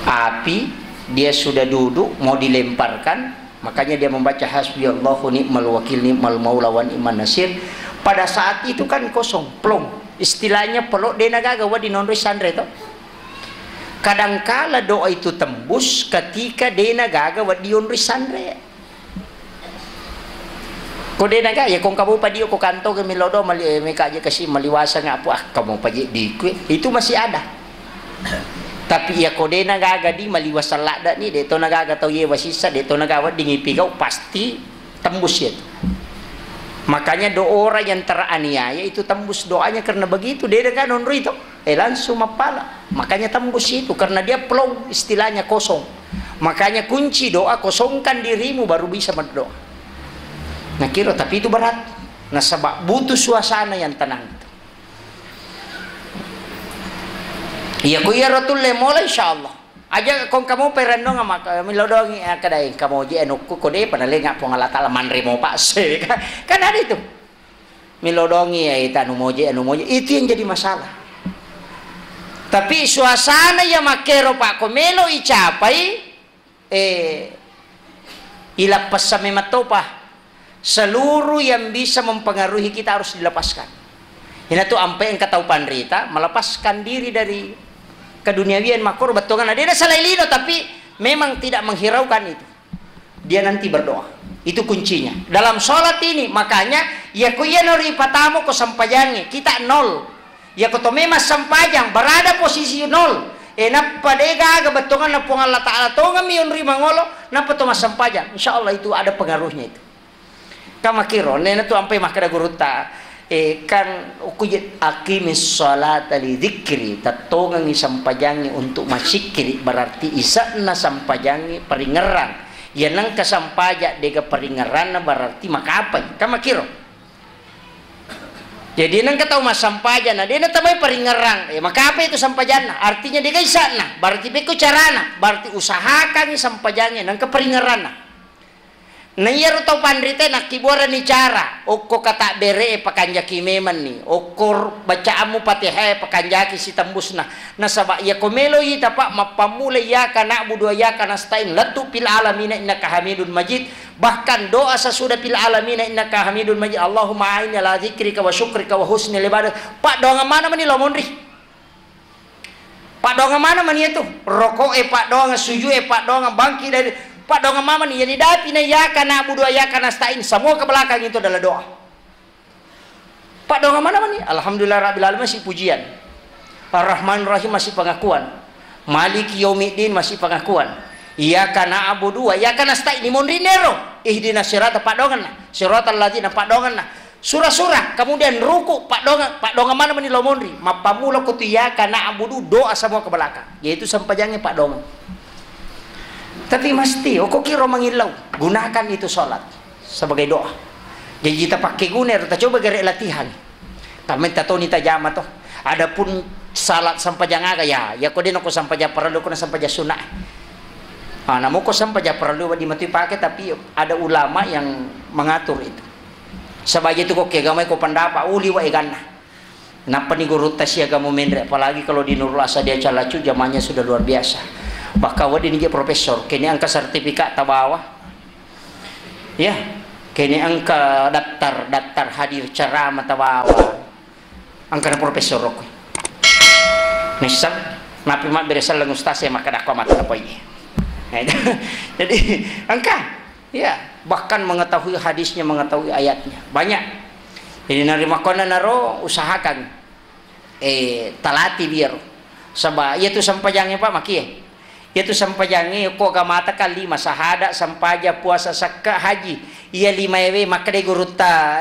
api dia sudah duduk mau dilemparkan makanya dia membaca hasbiyallahu ni'mal wakil ni'mal maula wa ni'man nasir pada saat itu kan kosong plong istilahnya pelok dia nagaga wa dinonroi sandre to kadangkala doa itu tembus ketika dia nagaga wa dionroi sandre ko de naga ya kung kamu padio ko kanto ke milodo may kaje kasi maliwasa nga po kamu paji di itu masih ada tapi ya ko de naga di maliwasa lada ni deto naga tahu ye wasisa deto naga di ngipigaw pasti tembus itu makanya doa orang yang teraniaya itu tembus doanya karena begitu dia kan onro itu langsung mapala makanya tembus itu karena dia plong istilahnya kosong makanya kunci doa kosongkan dirimu baru bisa berdoa. Nah kira tapi itu berat. Nah sebab butuh suasana yang tenang. Iya ku iya rotul lemola insyaallah. Aja kong kamu perandong ama milodong kadai kamu je enukku kode panalenga pongalata manre mo pase kan ada itu. Milodongi ya itu anu moje itu yang jadi masalah. Tapi suasana yang makero pak komelo icapai ilapas sa mematopa seluruh yang bisa mempengaruhi kita harus dilepaskan. Ini tuh ampe yang kata Pandrita melepaskan diri dari keduniawian makor betongan. Dia salah lino tapi memang tidak menghiraukan itu. Dia nanti berdoa. Itu kuncinya. Dalam sholat ini makanya ya ku iya nori patamu ko sampajangi kita 0. Ya ko to memang sampajang berada posisi 0. Napa dega aga betongan na pong Allah Ta'ala tonga miyon rimangolo napa to masampajang. Insyaallah itu ada pengaruhnya itu. Kamakiro nena tu ampai makada guruta kan ukujit akimis salat li dzikri tatongang sampajangi untuk masikiri berarti isana sampajangi peringeran ya nang kasampaja dega peringeran berarti makapai kamakiro jadi nang katau mas sampaja na dia tamay peringeran makapai itu sampajana artinya dega isana berarti beko carana berarti usahakan sampajangi nang keperingeran Nayaro tau Pandrita nakibora ni cara oko kata bere pakanjaki meman ni okor bacaamu Fatihah pakanjaki si tembus na nasaba ya komelo ita pak mapamula ya kana budu ya kana stain latu pil alamin innaka hamidun majid bahkan doa sesudah pil alamin innaka hamidun majid Allahumma a'inni ala dzikrika wa syukrika wa husni ibadah pak doa mana mani lomondri pak doa mana mani itu rokok pak doa sujud pak doa bangki dari Pak doa mama nih jadi dapi na ya kana budu ya kana stain semua ke belakang itu adalah doa. Pak doa mana nih? Alhamdulillah rabbil alamin masih pujian. Ar-Rahman Rahim masih pengakuan. Maliki Yaumiddin masih pengakuan. Ya kana abudu ya kana stain ni mondrinero. Ihdinas sirata pak doa na. Siratal ladzina pak doa na. Surah-surah kemudian ruku pak doa mana nih lomondri. Mapamula kutu ya kana abudu doa semua ke belakang. Yaitu sampajangnya pak doa. Tapi mesti, kok kira mengilau gunakan itu sholat sebagai doa. Jadi kita pakai guna, kita coba gerak latihan. Kami tahu ni tajama toh. Adapun salat sampaja ngaga ya ko din ako sampaja perlu ko na sampaja sunnah. Namu ko sampaja perlu di mati pakai, tapi ada ulama yang mengatur itu. Sebagai itu kok gamay ko pandapa uli wa egana. Napa ni guru tasya gamu mendre, apalagi kalau di Nurul Asadia Calacu zamannya sudah luar biasa. Bahkan wadi ni profesor, kini angka sertifikat tabawa. Ya, kini angka daftar hadir ceramah tabawa. Angka na profesor rok. Nisam, napi mak beresal lang ustaz ya maka dakwa mata apa ini. Jadi angka, ya bahkan mengetahui hadisnya, mengetahui ayatnya banyak. Jadi narima kona naro usahakan talati biar sabah ia tu sampajangnya pak maki ia tu sampajangnya ko gamata kali masahada sampaja puasa sakka haji ia 5 ewe maka de guruta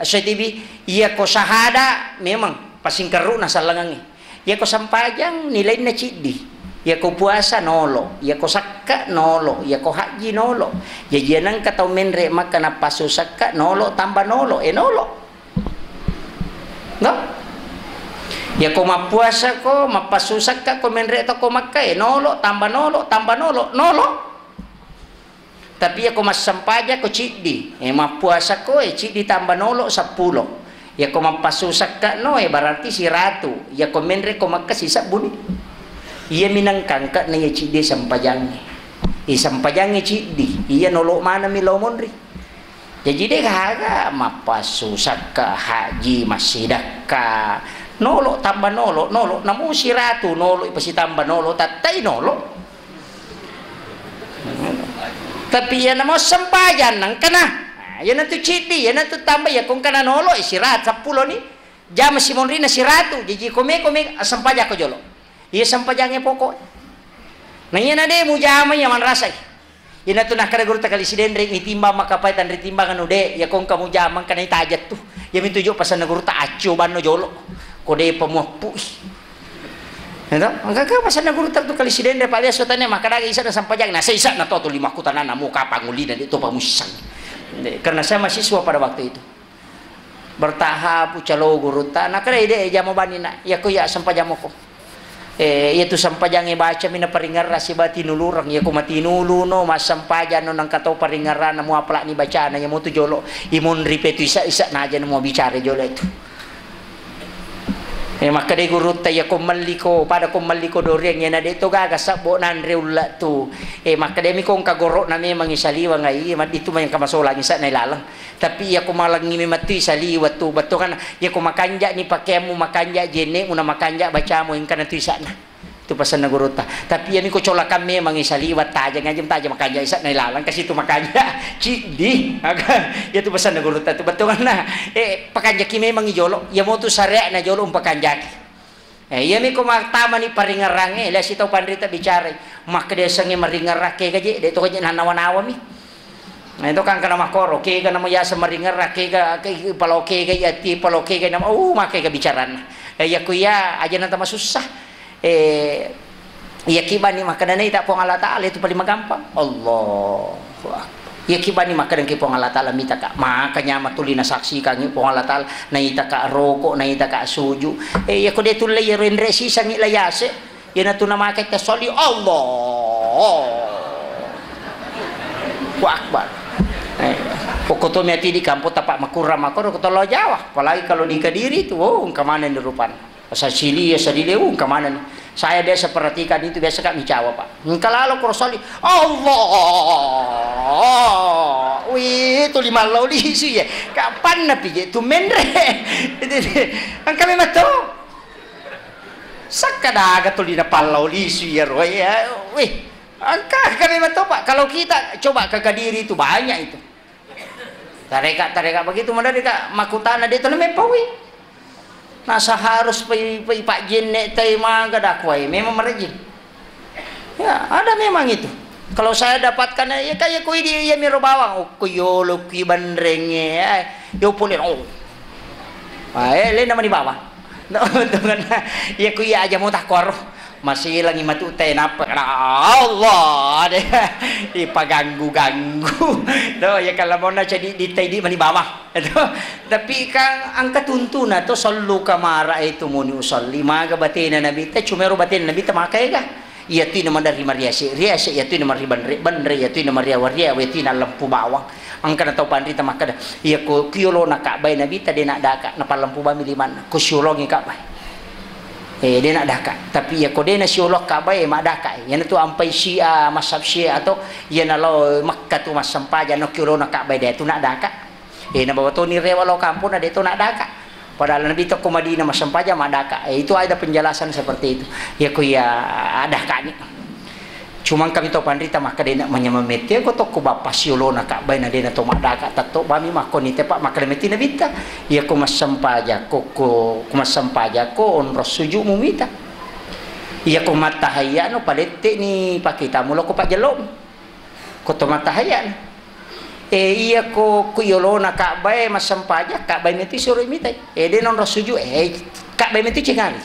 setibi ia ko sahada memang pasing keru na salangangi ia ko sampajang nilai na cidi ia ko puasa nolo ia ko sakka nolo ia ko haji nolo jadi nang katau menre maka na pasu sakka nolo tambah nolo nolo no? Ya ko mapuasa ko, mapasusak ka ko menre to ko makkay, nolo, tambah nolo, nolo. Tapi ya ko masampaja ko chidi, mapuasa ko chidi tambah nolo 10. Ya ko mapasusak ka no berarti 100. Ya ko menre ko makasisa buni. Iya minangkang ka na ya chidi sampajangi. Sampajangi chidi, iya nolo mana milomonri. Jadi deh kaga mapasusak ka haji masidaka. Nolo tambah nolo namun 100 nolo ipasi tambah nolo tatay nolo tapi yan mo sampajan nang kana yan na to chiti yan na to tambah ya kung kana nolo isirat 10 ni jam si monri na 100 jadi kome sampaja ko jolo iya sampajangnya pokok na yan na de mo jama yaman rasay yan na to nakara guru takali si dendring itimba makapay tan ritimbangan ude ya kung kamu jamang kana itajat tu ya mintujo pasan na guru ta acho ban no jolo kode pemuapu ito angka pasan na guru tak tu kali si dendring pa alias sotanya makadaga isa na sampajang na isa na to 5 kutanan na mo kapangulina dito pamusisan karena saya mahasiswa pada waktu itu bertahap ucalo guru ta nakara ide jamo banina ya ko ya sampajamo ko itu sampajange baca mina paringar si bati nulurang ya ko matinulu no mas sampajan no nang katau paringaran na mo apla ni baca na ya mo tu jolo imon ripetu isa na aja mo bicara jolo itu maka de guru taya ko maliko pada ko maliko doreng ya na dito gaga sabo nan reula tu maka de mi kong kagoro na memang isaliwa ngai itu man kamasola isa na ilalang tapi ya ko malang ngimi mati saliwa tu bato kan ya ko makanja ni pakemu makanja jene una makanja baca mo ingkan tu isa na itu pasan na guru ta tapi ya mi ko colakan memang isaliwa taja ngajim taja makanja isa na ilalang kasi tu makanja cidi aga ya tu pasan na guru ta tu bato kan na pakanja ki memang ijolo ya mo tu sare na jolo pakanja ya mi ko magtama ni paringarange la sitaw pandrita bicara maka dia sange maringarake gaje de to gaje nanawa-nawa mi itu kan kana makoro ke kana mo ya sa maringarake ga kay paloke ga yati paloke ga na make ga bicaran ya kuya aja nanta masusah ya kibani maka na ita po Allah Taala itu paling magampang Allah ya kibani maka dan kipong Allah Taala mita ka makanya matuli na saksi kang po Allah Taala na ita ka roko na ita ka suju ya ko detul lay rendre si sangi layase ya na to na maket ka soli Allah wa akbar pokok mi ati di kampo tapak makuram makoro ko tolo Jawa apalagi kalau di Kediri itu kemana ni rupan asal sili ya sadile kemana nih saya biasa perhatikan itu biasa kami Jawa pak kalau korosoli Allah wih itu 5 lauli sih ya kapan napi itu mendre ang kami mato sakadaga tuh di napal lauli sih ya roy ya wih angka kami mato pak kalau kita coba ke Kediri itu banyak itu tareka begitu mana deka makutana dia tuh mempawi nasa harus pak jenne tema gadakwai memang merejin ya ada memang itu kalau saya dapatkan ya kayak kui dia ya miro bawang kuyolo kui bandrenge yo pulen le nama di bawah dengan ya kui aja mau takor masih lagi matu teh napa Allah deh Ipaganggu-ganggu. Do ya kalau mau na jadi di mani bawah. Tapi kan angka tuntuna to sallu kamara itu muni usalli maga batina nabi ta cumero batina nabi ta makai ga. Yatu nama dari mariasi yatu nama riban yatu nama waria yatu lampu bawang angka na tau pandri ta makada ya ko kiolo na ka bay nabi ta de na daka na palampu ba miliman ko siolongi ka bay dia nak daka tapi ya ko de na siolok ka bay ma daka yan tu ampai Syiah masab Syiah atau ya na lo Makkah tu masam paja no kiolo na ka bay de tu nak daka na bawa to ni rewa lo kampung na de tu nak daka padahal Nabi itu ke Madinah masam paja madaka. Itu ada penjelasan seperti itu. Ya ku ya ada kani. Cuma kami tahu pandrita maka dia nak menyemamete ko to ko bapa siolona ka baina dia to madaka tato bami makoni te pak maka meti Nabi ta. Ya ku masam paja ko masam paja ko on rasuju mumita. Ya ku matahaya no palette ni pakita mulo ko pa jalom. Ko to matahaya. Iya ko kuyolona Ka'bah masam paja Ka'bah meti suruh imitai de non rasuju Ka'bah meti cengari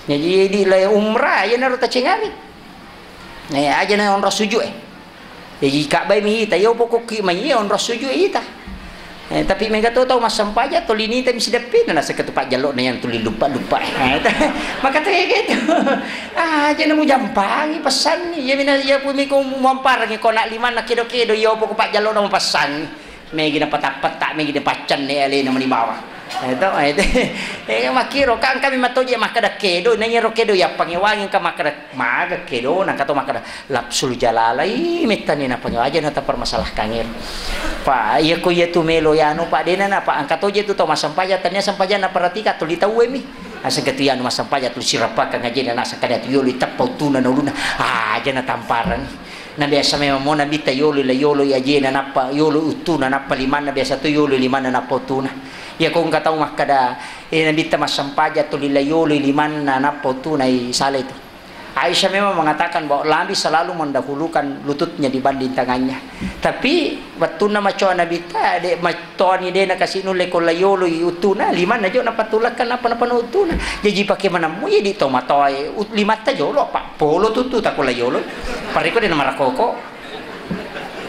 jadi di la umrah ya naruta cengari aja na on rasuju jadi Ka'bah mi ita yo pokok ki mai on rasuju ita tapi mereka tahu masam paja tolini tapi mesti dapin na sa ketupak jalok na yang tuli lupa maka kayak gitu aja namu jampangi pesan ni ya mina ya pumi ko mampar ngi ko nak lima nak kedo yo pokok pak jalok na pesan megi na patak-patak megi na pacan ni ali na mani bawah itu makiro kan kami matoje makada kedo nanya ro kedo ya pangewangi ka makada maga kedo na kato makada lapsul jalalai metani na pangewaja na ta permasalah kangir pa iya ko ya tu melo ya no pak dena na pak angkatoje tu to masam paja tanya sampaja na paratika tu lita uemi asa ketian masam paja tu sirapa ka ngaje na sakada tu yoli tapau tuna na uluna aja na tamparan na biasa memang mo nabi ta yolo la yolo ya je na napa yolo utuna napa liman na biasa tu yolo liman na napa tuna ya kung kataw makada nabi ta masam paja tu lila yolo liman na napa tuna sala itu Aisyah memang mengatakan bahwa Nabi selalu mendahulukan lututnya dibanding tangannya. Tapi waktu nama coa Nabi ta de matoni de na kasih nule ko layolo utuna lima na jo na patulakan apa utuna. Jadi pakai mana mu ya di tomatoi lima ta jolo pak polo tutu ta ko layolo. Pariko de nama rakoko.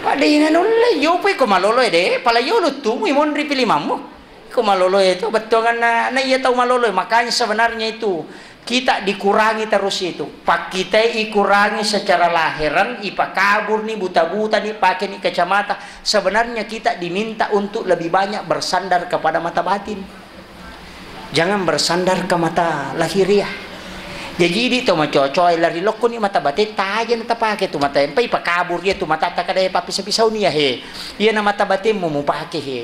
Pada ina nule yo pe ko malolo de pala yolo tu mu mondri pilih mamu. Ko malolo itu betul kan na iya tahu malolo makanya sebenarnya itu kita dikurangi terus itu pak kita dikurangi secara lahiran ipa kabur nih buta-buta nih pakai nih kacamata sebenarnya kita diminta untuk lebih banyak bersandar kepada mata batin jangan bersandar ke mata lahiriah jadi ini tuh macam lari loko nih mata batin taja nata pakai tuh mata empai ipa kabur dia tuh mata tak ada apa pisau-pisau nih ya he iya na mata batin mau pakai he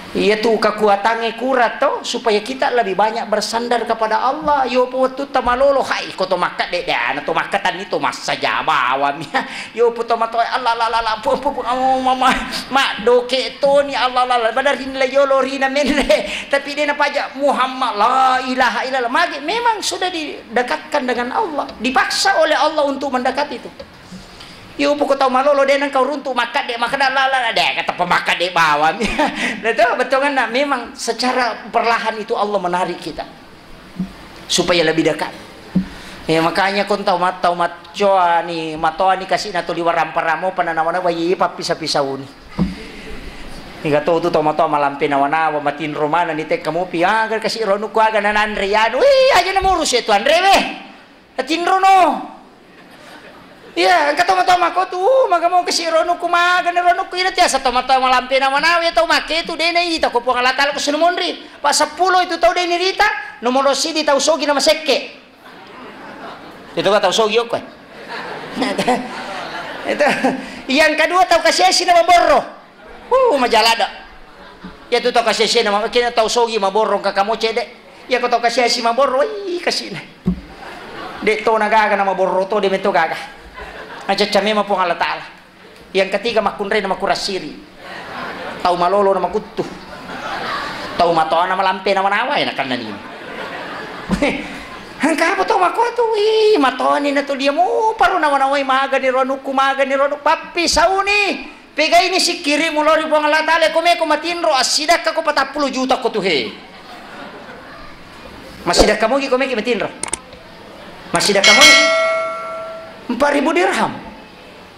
iya tuh kekuatannya kurat toh supaya kita lebih banyak bersandar kepada Allah. Yo putu tamalolo hai koto makat de ana to makatan itu masa jaba awamnya. Yo putu mato Allah la pu mama mak doke to ni Allah la badar hin la yolo rina menre tapi dia pajak Muhammad la ilaha illallah memang sudah didekatkan dengan Allah dipaksa oleh Allah untuk mendekat itu. Yo pokok tahu malolo dia nang kau runtuh makat dek makan lala dek kata pemakat dek bawah. Betul betul kan memang secara perlahan itu Allah menarik kita supaya lebih dekat. Ya makanya kau tahu matcoa ni matoa ni kasih nato di waramparamo pananawana bayi papi sapisau ni. Ika tahu tu tomato malampe nawana matin romana ni tek kamu pi agar kasih ronu ku agar nanan rian. Wih aja namurus itu Andre weh. Atin rono. Ya, kata-mata ko tuh, maga mau kasih ronu kumaga na ronu ko ina tiasa tomata malampi na manaw ya tau make tu dena ita ko pangalatala ko sunumonri. Pa 10 itu tau dena rita, nomor si di tau sogi na masekke. Itu ka tau sogi ko. Itu yang kedua tau kasih na maborro. Majalada. Ya tu tau kasih na kina tau sogi maborro ka kamo cede. Ya ko tau kasih maborro, kasih na. De to nagaga na maborro to de meto gaga. Aja came po Allah Ta'ala. Yang ketiga makunre nama kurasiri. Tahu malolo nama kutu. Tahu matoa nama lampe nama nawai na kanan ini. Hangka apa tahu makutu? Matoa ni na tu dia mo paru nama nawai maga ni ronuk papi sauni. Pega ini si kiri mulori po Allah Ta'ala kome ko matinro asidak ko 40 juta ko tuhe. Masih dak kamu ki kome ki matinro. Masih dak kamu 4.000 dirham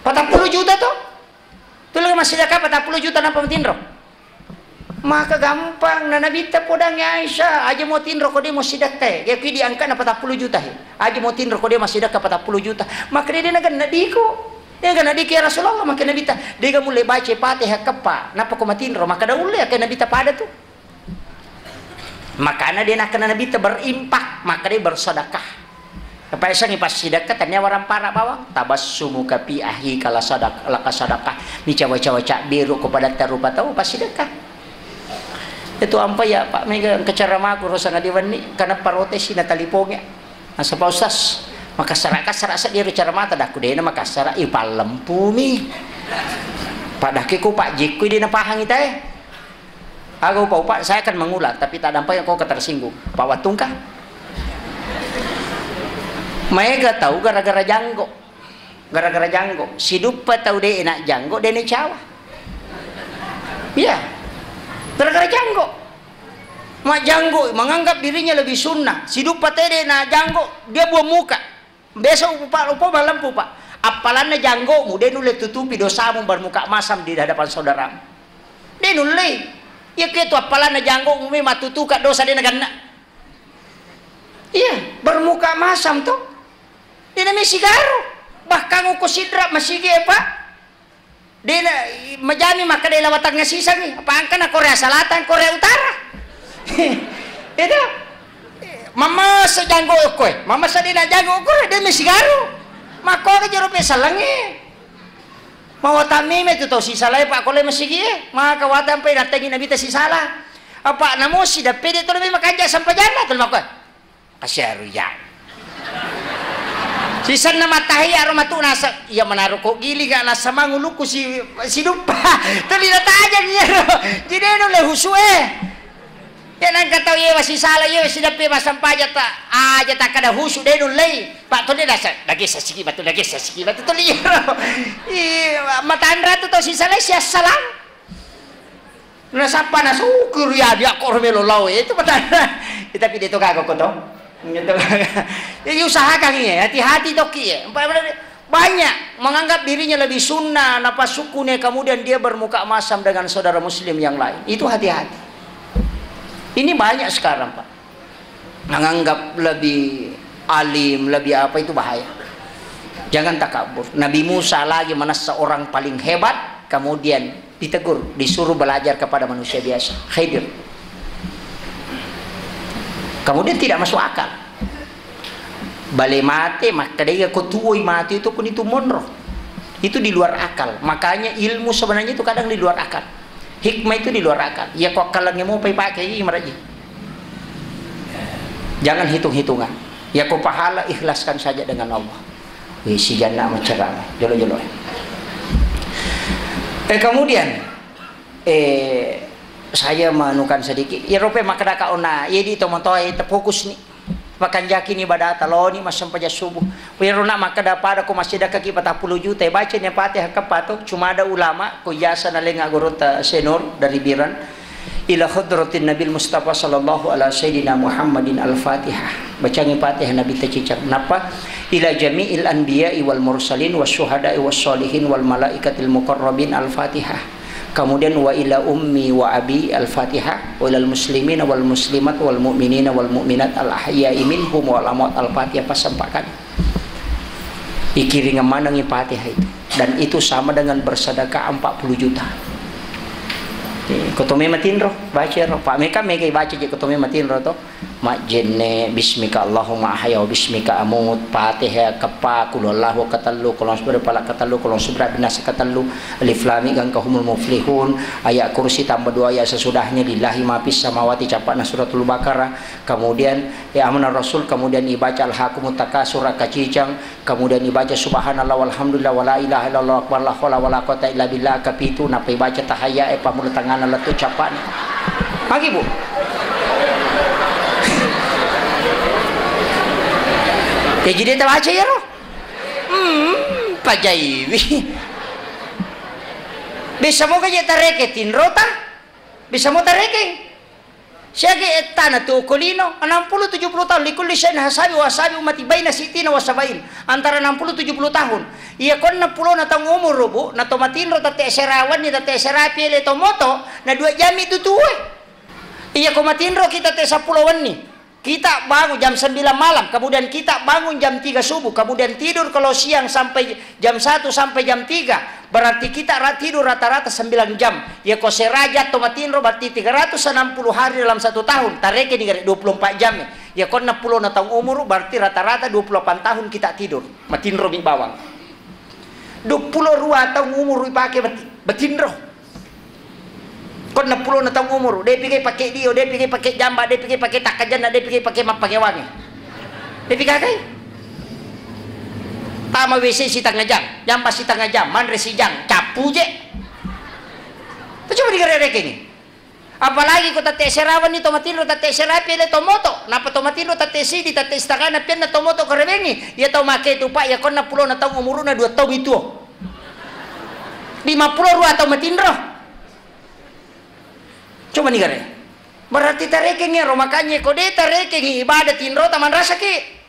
40 juta tuh. Tuh lagi masih sedekah 40 juta napa tinro. Maka gampang na nabita podangnya Aisyah aja mau tinro ko dia mau sedekah. Ya ki diangkat na 40 juta. Aja mau tinro ko dia masih sedekah 40 juta. Maka dia nagan nadiko. Dia kan nadi ya Rasulullah maka nabita dia mulai baca Fatihah kepa. Napa ko matinro maka dah ulai ka nabita pada tuh. Makanya dia nak kena nabita berimpak, maka dia bersedekah. Apa isang ipas sedekah tanya orang para bawang tabassumu kapi ahi kala sadaqah laka sadaqah ni cawa-cawa biru kepada tarupa tahu pas sedekah. Itu apa ya Pak Mega kecara maku rosa ngadiwan ni karena protes na talipongnya. Asa pa ustas maka saraka dia cara mata dah kudena maka sara ipal lempu mi. Padahal ku Pak Jikku dia napahang ita Aku Pak saya akan mengulang tapi tak nampak yang kau ketersinggung. Pak Watung kah? Mega tahu gara-gara janggo. Gara-gara janggo. Si dupa tahu dia enak janggo dia ni cawa. Iya. Gara-gara janggo. Mak janggo menganggap dirinya lebih sunnah. Si dupa tadi nak janggo dia buang muka. Besok lupa malam Pak. Apalannya janggo mu dia nulai tutupi dosamu bermuka masam di hadapan saudaramu. Dia nulai. Ya gitu apalan na janggo umi matutuka dosa dia nagana. Iya, bermuka masam tuh. Dia namanya sigaro. Bahkan ko sidra masige Pak. Dia majani maka dia lawatan nga sisa ni. Apaan na Korea Selatan, Korea Utara. Itu. Mama sa janggo ko Mama sa dia na janggo ko dia may sigaro. Mako ka jero pe salangi. Mawatami itu tahu si salah Pak koleh masih gie, maka watan pe datangin nabi si salah. Apa namu si dapat itu lebih makanja sampai jannah tuh maka. Kasyaruya. Si sana matahi aromatu nasa, ia menaruh kok gili gak nasa manguluku si dupa. Terlihat aja dia. Jadi le husue. Ya nang kataw ye masih salah ye si dapat masam paja aja tak kada husu deh nulai. Pak tuh dia dasar lagi sasiki batu tuh lihat. Matandra tuh si salah si salam. Nasa panas ukur ya dia kok melo lau itu matandra. Tapi dia tuh kagak kok gitu. Ya usahakan ya hati-hati toki ya. Banyak menganggap dirinya lebih sunnah napa sukune kemudian dia bermuka masam dengan saudara muslim yang lain. Itu hati-hati. Ini banyak sekarang Pak. Menganggap lebih alim, lebih apa itu bahaya. Jangan takabur. Nabi Musa lagi mana seorang paling hebat, kemudian ditegur, disuruh belajar kepada manusia biasa. Khidir. Kemudian tidak masuk akal. Bale mati, maka dia ketuai mati itu pun itu monroh. Itu di luar akal. Makanya ilmu sebenarnya itu kadang di luar akal. Hikmah itu di luar akal. Ya kok kalangnya mau pakai gimana aja. Jangan hitung-hitungan. Ya kok pahala ikhlaskan saja dengan Allah. Wih si jannah macam jolo-jolo. Kemudian saya menukan sedikit. Ya rope makada kauna. Ya di tomotoy terfokus nih. Makan jaki ni ibadah talo ni masam paja subuh. Wiruna maka dapat aku masih ada kaki 40 juta baca ni Fatihah kepatok cuma ada ulama ku jasa na lenga guru senor dari Biran ila hadratin Nabi Mustafa sallallahu alaihi sayyidina Muhammadin al-Fatihah. Baca ni Fatihah Nabi tercicak napa ila jami'il anbiya'i wal mursalin wasyuhada'i wassalihin wal malaikatil muqarrabin al-Fatihah. Kemudian wa ila ummi wa abi al-Fatihah wa ilal muslimin wal muslimat wal mu'minina wal mu'minat al ahya'i minhum wal amwat al-Fatihah pas sampakan. Ikiring manangi Fatihah itu dan itu sama dengan bersedekah 40 juta. Kotome matinro baca ro Pak Meka baca je kotome matinro to majenne bismika Allahumma ahya wa bismika amut Fatihah kepa kulullahu katallu kulon subra pala katallu kulon subra binas katallu alif lam mim kahumul muflihun ayat kursi tambah 2 ayat sesudahnya lillahi ma fis samawati capakna suratul baqarah kemudian ya amana rasul kemudian dibaca al-hakumut takasur kacicang kemudian dibaca subhanallah walhamdulillah wala ilaha illallah akbar la haula wala quwata illa billah kapitu napai baca tahayya pamul tangan letu capan pagi Bu. Ya jadi kita baca ya roh. Pak Jaiwi. Bisa mau kerja tareketin rota? Bisa mau tareking? Siya tanah tu kolino 60-70 tahun likulli syai'in hasabi wa hasabi umati baina sitina wa sabain antara 60-70 tahun iya kon na pulo na tang umur rubo na tomatinro tate serawan ni tate serapi le tomoto na 2 jam itu tuwe iya ko matinro kita te 10 ni kita bangun jam 9 malam kemudian kita bangun jam 3 subuh kemudian tidur kalau siang sampai jam 1 sampai jam 3 berarti kita tidur rata-rata 9 jam ya ko serajat tomatinro berarti 360 hari dalam 1 tahun tareke di 24 jam ya kon na pulo na tahun umur berarti rata-rata 28 tahun kita tidur matinro mi bawang 22 tahun umur ipake batinro kon na pulo na tahun umur dia pikir pakai dio dia pikir pakai jamba dia pikir pakai takajana dia pikir pakai mapakai wangi dia pikir kai tama WC si tengah jam jamba si tengah jam manre si jam capu je tu cuma digerek ini apalagi ko tate serawan ni tomatino tate serapi le tomoto napa tomatino tate sidi tate istakana pian na tomoto korebengi ya tau make tu pak ya kon na pulo na tahun umur na 2 tahun itu 50 atau matindro cuma nih gare berarti tarekengnya makanya kode tarekeng ibadat indro taman rasa ki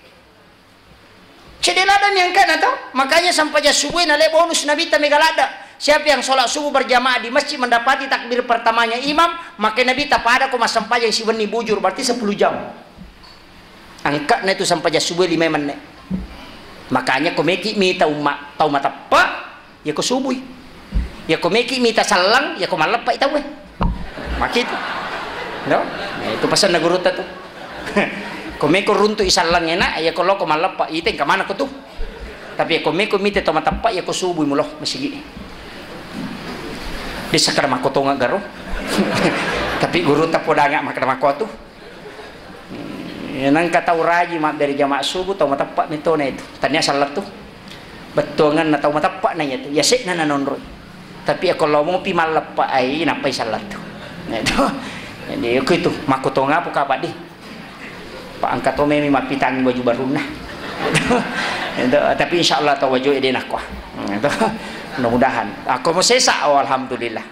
cedelada yang kan atau makanya sampai subuh nale bonus nabi ta megalada siapa yang sholat subuh berjamaah di masjid mendapati takbir pertamanya imam maka nabi tak pada ko sampai yang si weni bujur berarti 10 jam angkat na itu sampai subuh 5 menit makanya komeki mita umat tau mata pak ya ko subuh ya komeki mita salang ya ko malap pak itawe makit no itu pesan na guru ta tu komeko runtu isalang enak ya kalau ko malap pak iteng ka mana ko tu tapi komeko mita tau mata pak ya ko subuh muloh masigi di sakar makoto nga garo tapi guru ta poda nga makar makoto nang kata uraji mak dari jamaah subuh tau mata pak mitona itu tanya salat tu betongan na tau mata pak na itu ya sik na nanonro tapi kalau mau pi malap pak ai napai salat tu itu jadi itu makoto nga po kapat di pak angkat to memi mapitang baju baru nah itu tapi insyaallah tahu wajah ide nak itu mudah-mudahan aku mau sesa alhamdulillah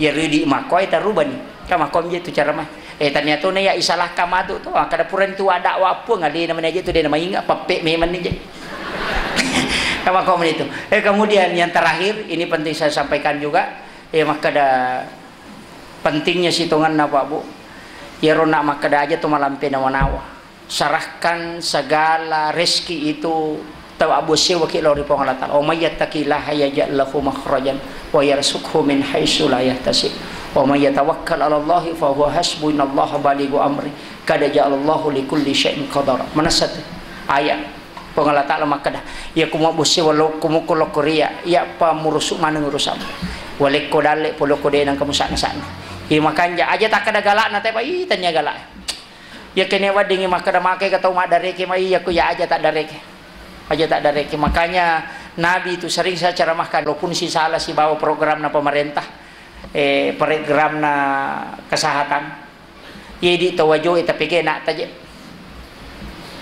ya ridi makoi tarubani kama kom je tu cara mah ternyata ne ya isalah kamatu tu kada puran tu ada apa ngali namanya aja tu dia nama ingat pape memang ni je kama kom itu kemudian yang terakhir ini penting saya sampaikan juga maka ada pentingnya sitongan napa bu ya rona maka ada aja tu malam penawa sarahkan segala rezeki itu tahu abu sewa ki lori pengalatan o may yattaqillaha yaj'al lahu makhrajan wa yarzuqhu min haitsu la yahtasib wa may yatawakkal 'ala Allah fa huwa hasbuhu innallaha balighu amri kad ja'alallahu likulli syai'in qadara manasat ayat pengalatan maka dah ya kumu abu sewa lo kumu kolokoria ya pa murusuk mana ngurusam walek kodale polo kode nang kamu sana makanya aja tak ada galak na tepa tanya galak ya kene wadingi makada make katau mak dareke mai aku ya aja tak dareke makanya Nabi itu sering saya ceramahkan walaupun si salah si bawa program na pemerintah program na kesehatan ya di tawajo tapi kena taje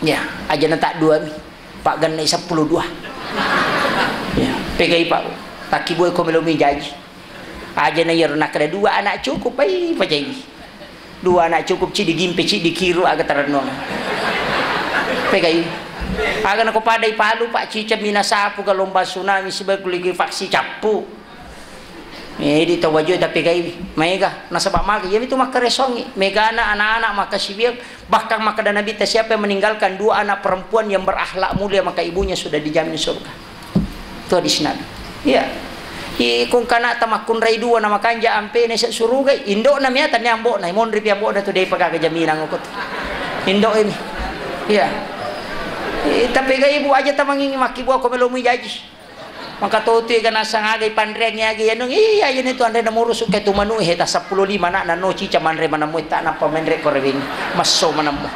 ya aja na tak dua mi pak gan 12 ya pegai pak taki boy ko melomi jaji aja na yer nak ada 2 anak cukup ai pajai 2 anak cukup ci digimpe ci dikiru aga taranong pegai agan ako paday palu pak cica minasapu ka lomba tsunami sibag ligi faksi capu di tawajo tapi kai mega nasa pak magi ya itu makaresongi mega anak-anak maka sibir bahkan maka dan nabi siapa yang meninggalkan 2 anak perempuan yang berakhlak mulia maka ibunya sudah dijamin surga itu hadis Nabi ya kung kana tamakun ray 2 na makanja ampe na sa surugay indo na miya tanya ambo na imon ripi ambo na today pagkakajaminan ko indo ini ya tapi gay ibu aja tamangingi makibu ako melumi jaji maka tuti ka nasa ngagay pandreng yagi anong iya yun ito andre namurusok kay tumanu heta 15 na no chicha manre manamu ita na pamenre ko rewing maso manamu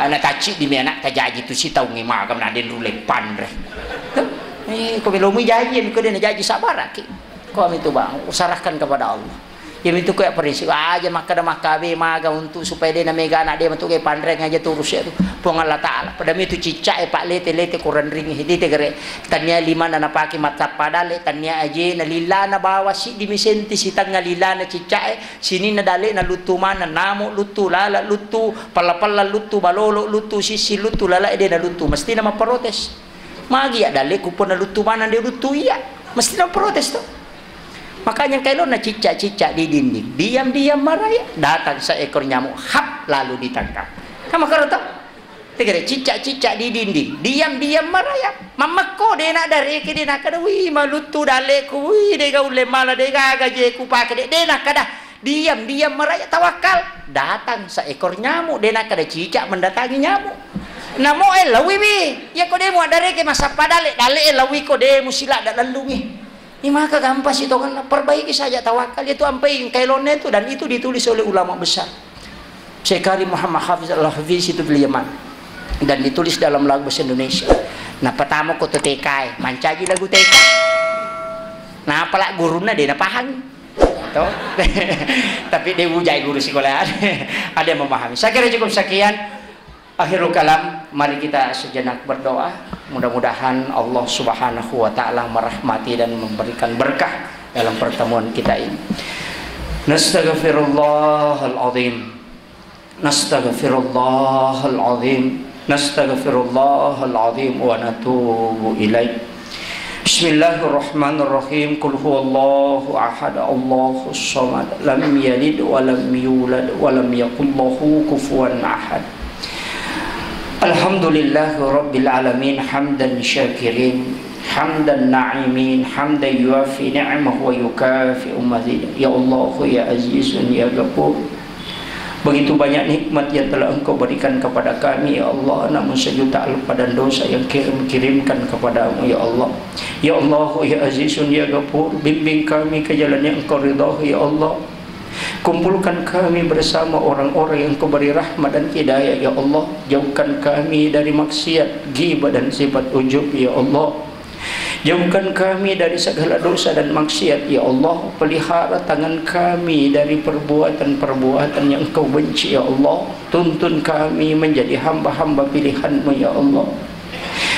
natachi di miya na kajaji tu sitaw ng imagam na din rulay pandre ko melumi jaji ko din jaji sabaraki ko kami itu bang usarahkan kepada Allah Yang itu kayak prinsip aja maka dah makabe maga untuk supaya dia namega anak dia untuk kayak pandreng aja terus ya tu. Puang Allah Taala. Pada itu cicak pak lete kurang ring hidi tegere. Tanya lima na napaki mata padale tanya aja na lila na bawa si di misenti si tangga lila na cicak sini na dale na lutu mana namo lutu lala lutu pala lutu balolo lutu sisi lutu lala dia na lutu mesti nama protes. Magi ya dale kupon na lutu mana dia lutu iya mesti nama protes tu. Makanya kalau na cicak-cicak di dinding, diam-diam marah ya. Datang seekor nyamuk, hap lalu ditangkap. Kamu kalau tahu? Tegere cicak-cicak di dinding, diam-diam marah ya. Mamako dia nak dari ke dia nak kada wi malutu daleku wi dia gaule mala dia gaje ku pakai dia nak kada diam-diam marah ya tawakal. Datang seekor nyamuk dia nak kada cicak mendatangi nyamuk. Namo lawi wi, ya ko dia mau dari ke masa padale dale lawi ko dia musila dak lalungi. Ini maka gampang sih kan perbaiki saja tawakal itu sampai kailonnya itu dan itu ditulis oleh ulama besar. Syekh Karim Muhammad Hafiz Al-Hafiz itu beli Yaman dan ditulis dalam lagu bahasa Indonesia. Nah pertama ko tekai mancaji lagu TK. Nah apalagi guruna dia na paham. Toh. Tapi dia bujai guru sekolah ada yang memahami. Saya kira cukup sekian. Akhirul kalam, mari kita sejenak berdoa. Mudah-mudahan Allah Subhanahu wa taala merahmati dan memberikan berkah dalam pertemuan kita ini. Nastaghfirullahal azim. Nastaghfirullahal azim. Nastaghfirullahal azim wa natubu ilaih. Bismillahirrahmanirrahim. Qul huwallahu ahad, Allahus samad, lam yalid wa lam yulad wa lam yakul lahu kufuwan ahad. Alhamdulillahi Rabbil Alamin hamdan syakirin hamdan na'imin hamdan yuafi ni'mah wa yukafi'u mazid. Ya Allah ya Azizun ya Ghafur, begitu banyak nikmat yang telah Engkau berikan kepada kami ya Allah, namun sejuta alpa dan dosa yang kirimkan kepadamu ya Allah. Ya Allah ya Azizun ya Ghafur, bimbing kami ke jalan yang Engkau ridha ya Allah. Kumpulkan kami bersama orang-orang yang Kau beri rahmat dan hidayah ya Allah. Jauhkan kami dari maksiat, ghibah dan sifat ujub ya Allah. Jauhkan kami dari segala dosa dan maksiat ya Allah. Pelihara tangan kami dari perbuatan-perbuatan yang Kau benci ya Allah. Tuntun kami menjadi hamba-hamba pilihan-Mu ya Allah.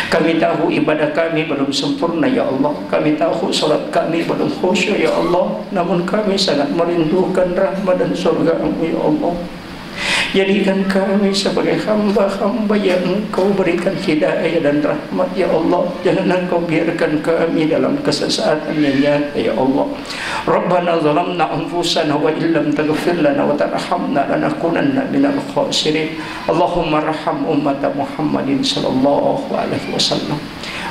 Kami tahu ibadah kami belum sempurna ya Allah. Kami tahu salat kami belum khusyuk ya Allah. Namun kami sangat merindukan rahmat dan surga-Mu ya Allah. Jadikan kami sebagai hamba-hamba yang Engkau berikan hidayah dan rahmat ya Allah. Jangan Engkau biarkan kami dalam kesesatan yang nyata ya Allah. Rabbana zalamna anfusana wa illam taghfir lana wa tarhamna lanakunanna minal khasirin. Allahumma arham ummat Muhammadin sallallahu alaihi wasallam.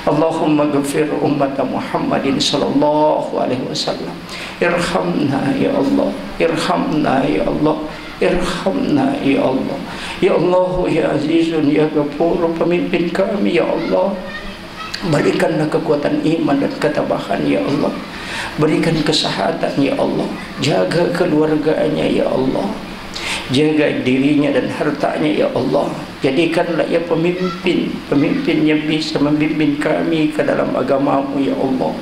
Allahumma ghfir ummat Muhammadin sallallahu alaihi wasallam. Irhamna ya Allah. Irhamna ya Allah. Irhamna ya Allah. Ya Allah ya Azizun ya Ghafur, pemimpin kami ya Allah, berikanlah kekuatan iman dan ketabahan ya Allah. Berikan kesehatan ya Allah. Jaga keluarganya ya Allah. Jaga dirinya dan hartanya ya Allah. Jadikanlah ia pemimpin yang bisa membimbing kami ke dalam agama-Mu ya Allah.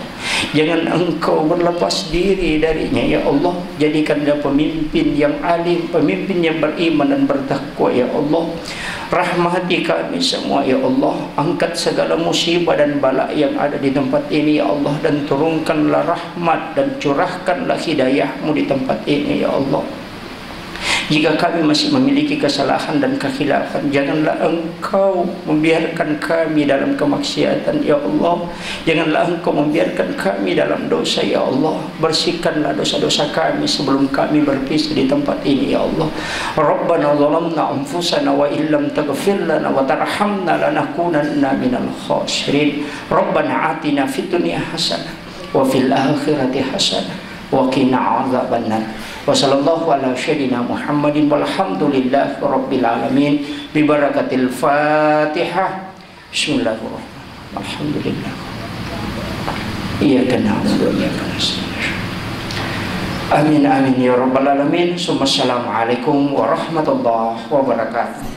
Jangan Engkau berlepas diri darinya ya Allah. Jadikanlah pemimpin yang alim, pemimpin yang beriman dan bertakwa ya Allah. Rahmati kami semua ya Allah. Angkat segala musibah dan bala yang ada di tempat ini ya Allah, dan turunkanlah rahmat dan curahkanlah hidayah-Mu di tempat ini ya Allah. Jika kami masih memiliki kesalahan dan kekhilafan, janganlah Engkau membiarkan kami dalam kemaksiatan ya Allah. Janganlah Engkau membiarkan kami dalam dosa ya Allah. Bersihkanlah dosa-dosa kami sebelum kami berpisah di tempat ini ya Allah. Rabbana zalamna anfusana wa illam taghfir lana wa tarhamna lanakunanna minal khasirin. Rabbana atina fid dunya hasanah wa fil akhirati hasanah wa qina adzabannar. Wa sallallahu ala sayyidina Muhammadin walhamdulillahi rabbil alamin bi barakatil Fatihah. Bismillahirrahmanirrahim. Alhamdulillah. Iyyaka na'budu wa iyyaka nasta'in. Amin amin ya rabbal alamin. Assalamualaikum warahmatullahi wabarakatuh.